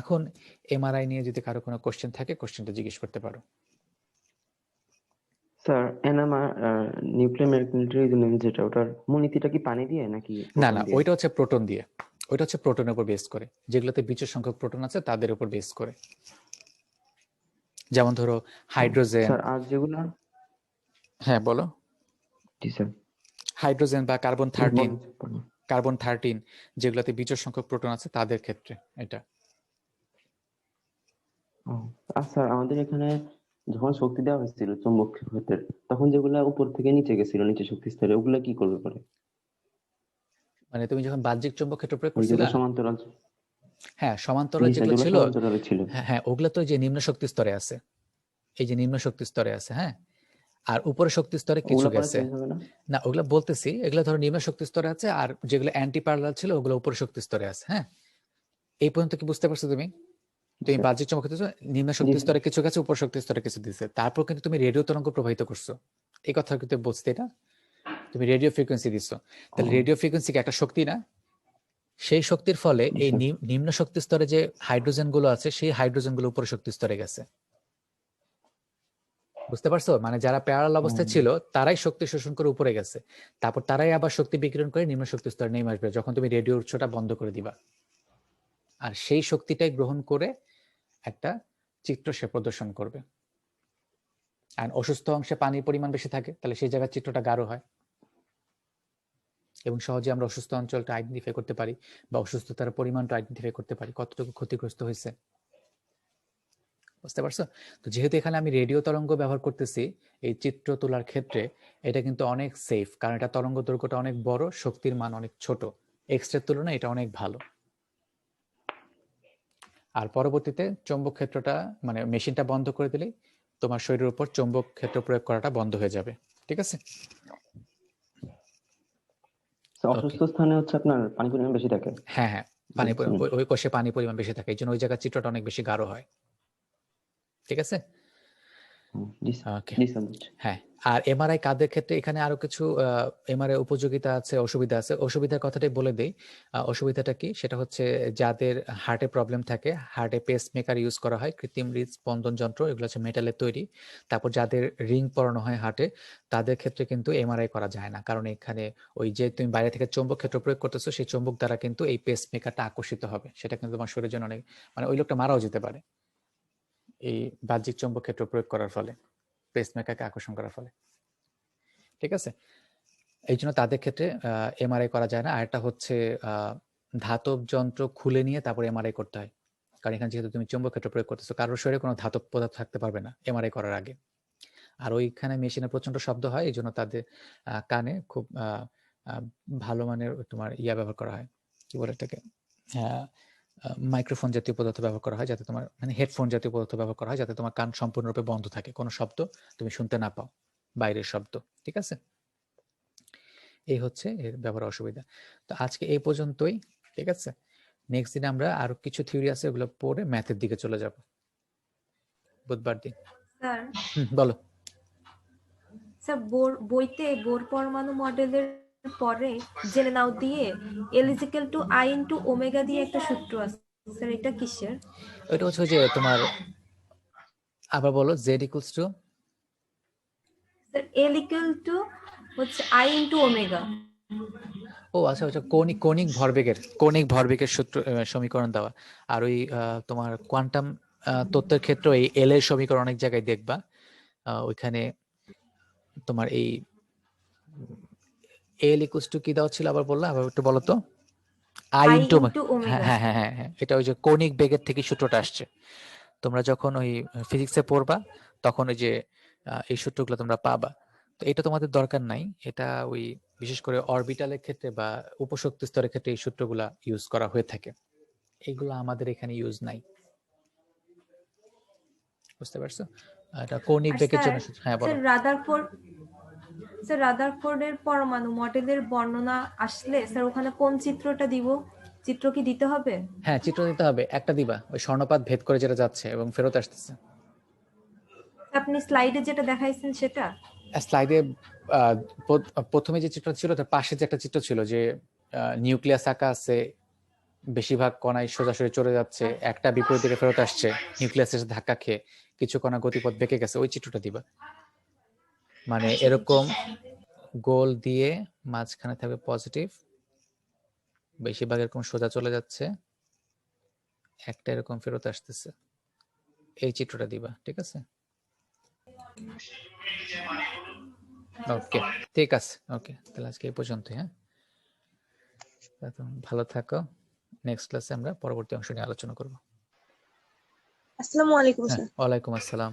এখন এমআরআই নিয়ে যদি কারো কোনো কোশ্চেন থাকে, কোশ্চেনটা জিজ্ঞেস করতে পারো। Sir, NMR nuclear medical resonance যেটা, ওটার মূলনীতিটা কি পানি দিয়ে নাকি না, প্রোটন দিয়ে? ওইটা হচ্ছে প্রোটন দিয়ে, ওইটা হচ্ছে প্রোটনের উপর বেস করে, যেগুলোতে বিজোড় সংখ্যক প্রোটন আছে তাদের উপর বেস করে। যেমন ধরো হাইড্রোজেন। স্যার, আর যেগুলো, হ্যাঁ বলো। জি স্যার। হাইড্রোজেন বা কার্বন বলুন, 13 যেগুলোতে বিজোড় সংখ্যক প্রোটন আছে তাদের ক্ষেত্রে এটা। আর স্যার, আমাদের এখানে যখন শক্তি দেওয়া হয়েছিল চৌম্বক ক্ষেত্রের, তখন যেগুলা উপর থেকে নিচে গেছিল, নিচে শক্তি স্তরে, ওগুলা কি করবে পরে? মানে তুমি যখন বাহ্যিক চৌম্বক ক্ষেত্র প্রয়োগ ওই যেগুলো করছিলা, সমান্তরাল, হ্যাঁ সমান্তরাল যেগুলো ছিল, সমান্তরালে ছিল। হ্যাঁ ওগুলা তো যে নিম্ন শক্তি স্তরে আছে, এই যে নিম্ন শক্তি স্তরে আছে, হ্যাঁ। আর উপরে শক্তি স্তরে কিছু ওগুলা পরে গেছে চেঞ্জ হবে না? না, ওগুলা বলতেছি, এগুলা ধরো নিম্ন শক্তি স্তরে আছে, আর যেগুলো অ্যান্টি প্যারালাল ছিল ওগুলো উপরে শক্তি স্তরে আছে, হ্যাঁ। এই পর্যন্ত কি বুঝতে পারছো তুমি? তুমি বাহ্যিক চৌম্বক ক্ষেত্র নিম্ন শক্তি স্তরে কিছু গেছে, উপর শক্তি স্তরে কিছু দিছে, তারপর কিন্তু তুমি রেডিও তরঙ্গ প্রবাহিত করছো, এই কথা কিন্তু বুঝতে, এটা তুমি রেডিও ফ্রিকোয়েন্সি দিছো, তাহলে রেডিও ফ্রিকোয়েন্সি কি একটা শক্তি না? সেই শক্তির ফলে এই নিম্ন শক্তি স্তরে যে হাইড্রোজেন গুলো আছে সেই হাইড্রোজেন গুলো উপরে শক্তি স্তরে গেছে, বুঝতে পারছো? মানে যারা প্যারালাল অবস্থায় ছিল তারাই শক্তি শোষণ করে উপরে গেছে, তারপর তারাই আবার শক্তি বিকিরণ করে নিম্ন শক্তি স্তরে নেমে আসবে যখন তুমি রেডিও উৎসটা বন্ধ করে দিবা, আর সেই শক্তিটাই গ্রহণ করে একটা চিত্র সে প্রদর্শন করবে। আর অসুস্থ অংশে পানির পরিমাণ বেশি থাকে, তাহলে সেই জায়গার চিত্রটা গাঢ় হয় এবং সহজে আমরা অসুস্থ অঞ্চলটা আইডেন্টিফাই করতে পারি বা অসুস্থতার পরিমাণটা আইডেন্টিফাই করতে পারি, কতটুকু ক্ষতিগ্রস্ত হয়েছে, বুঝতে পারছো? তো যেহেতু এখানে আমি রেডিও তরঙ্গ ব্যবহার করতেছি এই চিত্র তোলার ক্ষেত্রে, এটা কিন্তু অনেক সেফ, কারণ এটা তরঙ্গ দৈর্ঘ্যটা অনেক বড়, শক্তির মান অনেক ছোট, এক্স-রের তুলনায় এটা অনেক ভালো। আর পরবর্তীতে চৌম্বক ক্ষেত্রটা মানে মেশিনটা বন্ধ করে দিলেই তোমার শরীরের উপর চৌম্বক ক্ষেত্র প্রয়োগ করাটা বন্ধ হয়ে যাবে। ঠিক আছে? স্যার, ওকে। অসুস্থ স্থানে হচ্ছে আপনার পানি পরিমাণ বেশি থাকে। হ্যাঁ হ্যাঁ, পানি বুঝছেন? ওই কোষে পানি পরিমাণ বেশি থাকে, এই জন্য ওই জায়গার চিত্রটা অনেক বেশি গাঢ় হয়। ঠিক আছে? জি স্যার, ওকে। জি স্যার, বুঝছি। হ্যাঁ, আর এমআরআই কাদের ক্ষেত্রে এখানে আরো কিছু এমআরআই উপযোগিতা আছে, অসুবিধা আছে। অসুবিধার কথাটাই বলে দেই। অসুবিধাটা কি? সেটা হচ্ছে যাদের হার্টে প্রবলেম থাকে, হার্টে পেসমেকার ইউজ করা হয়, কৃত্রিম হৃদস্পন্দন যন্ত্র, এগুলো হচ্ছে মেটালের তৈরি। তারপর যাদের রিং পরানো হয় হার্টে, তাদের ক্ষেত্রে কিন্তু এমআরআই করা যায় না, কারণ এখানে ওই যে তুমি বাইরে থেকে চৌম্বক ক্ষেত্র প্রয়োগ করতেছো, সেই চৌম্বক দ্বারা কিন্তু এই পেসমেকারটা আকর্ষিত হবে, সেটা কিন্তু তোমার শরীরের জন্য অনেক, মানে ওই লোকটা মারাও যেতে পারে এই বাহ্যিক চৌম্বক ক্ষেত্র প্রয়োগ করার ফলে, পেসমেকারকে আকর্ষণ করার ফলে। ঠিক আছে? এই জন্য তাদের ক্ষেত্রে এমআরআই করা যায় না। আরেকটা হচ্ছে ধাতব যন্ত্র খুলে নিয়ে তারপর এমআরআই করতে হয়, কারণ এখানে যেহেতু তুমি চৌম্বক ক্ষেত্র প্রয়োগ করতেছো, কারোর শরীরে কোনো ধাতব পদার্থ থাকতে পারবে না এমআরআই করার আগে। আর ওইখানে মেশিনে প্রচন্ড শব্দ হয়, এই জন্য তাদের কানে খুব ভালো মানের তোমার ব্যবহার করা হয়, কি বলে এটাকে, মাইক্রোফোন জাতীয় পদার্থ ব্যবহার করা হয়, যাতে তোমার মানে হেডফোন জাতীয় পদার্থ ব্যবহার করা হয়, যাতে তোমার কান সম্পূর্ণরূপে বন্ধ থাকে, কোনো শব্দ তুমি শুনতে না পাও, বাইরের শব্দ। ঠিক আছে? এই হচ্ছে এর ব্যবহার অসুবিধা। তো আজকে এই পর্যন্তই। ঠিক আছে? নেক্সট দিন আমরা আরো কিছু থিওরি আছে, ওগুলো পড়ে ম্যাথের দিকে চলে যাব বুধবার দিন। স্যার বলো। স্যার বইতে বোর পরমাণু মডেলের পরে জেনে নাও দিয়ে L = I × ওমেগা দিয়ে একটা সূত্র আছে স্যার, এটা কিসের? ওইটা হচ্ছে যে তোমার, আবার বলো, Z = স্যার L = হচ্ছে I × ওমেগা। ও আচ্ছা আচ্ছা, কৌণিক ভরবেগের সূত্র, সমীকরণ দেওয়া। আর ওই তোমার কোয়ান্টাম তত্ত্বের ক্ষেত্রে এই এল এর সমীকরণ অনেক জায়গায় দেখবা, ওইখানে তোমার এই L = কি দেওয়া ছিল, আবার বললা, আবার একটু বলো তো। I I × × omega. হ্যাঁ হ্যাঁ হ্যাঁ হ্যাঁ, এটা ওই যে কৌণিক বেগের থেকে সূত্রটা আসছে। তোমরা যখন ওই ফিজিক্সে পড়বা, তখন ওই যে এই সূত্রগুলো তোমরা পাবা। তো এটা তোমাদের দরকার নাই, এটা ওই বিশেষ করে অরবিটালের ক্ষেত্রে বা উপশক্তি স্তরের ক্ষেত্রে এই সূত্রগুলা ইউজ করা হয়ে থাকে, এগুলো আমাদের এখানে ইউজ নাই। বুঝতে পারছো? এটা কৌণিক আর বেগের স্যার জন্য হ্যাঁ বলো। স্যার রাদারফোর্ডের পরমাণু মডেলের বর্ণনা আসলে স্যার ওখানে কোন চিত্রটা দিব? চিত্র কি দিতে হবে? হ্যাঁ, চিত্র দিতে হবে, একটা দিবা, ওই স্বর্ণপাত ভেদ করে যেটা যাচ্ছে এবং ফেরত আসতেছে। আপনি স্লাইডে যেটা দেখাইছেন সেটা? স্লাইডে প্রথমে যে চিত্র ছিল, তার পাশে যে একটা চিত্র ছিল, যে নিউক্লিয়াস আঁকা আছে, বেশিরভাগ কণাই সোজাসুজি চলে যাচ্ছে, একটা বিপরীত দিকে ফেরত আসছে, নিউক্লিয়াসের সাথে ধাক্কা খেয়ে কিছু কণা গতিপথ বেঁকে গেছে, ওই চিত্রটা দিবা। মানে এরকম গোল দিয়ে মাঝখানে থাকবে পজিটিভ, বেশিরভাগ এরকম সোজা চলে যাচ্ছে, একটা এরকম ফেরত আসতেছে, এই চিত্রটা দিবা। ঠিক আছে? ওকে, ঠিক আছে। ওকে, তাহলে আজকে এই পর্যন্তই। হ্যাঁ, ভালো থাকো। নেক্সট ক্লাসে আমরা পরবর্তী অংশ নিয়ে আলোচনা করব। আসসালামু আলাইকুম হ্যাঁ, স্যার। ওয়ালাইকুম আসসালাম।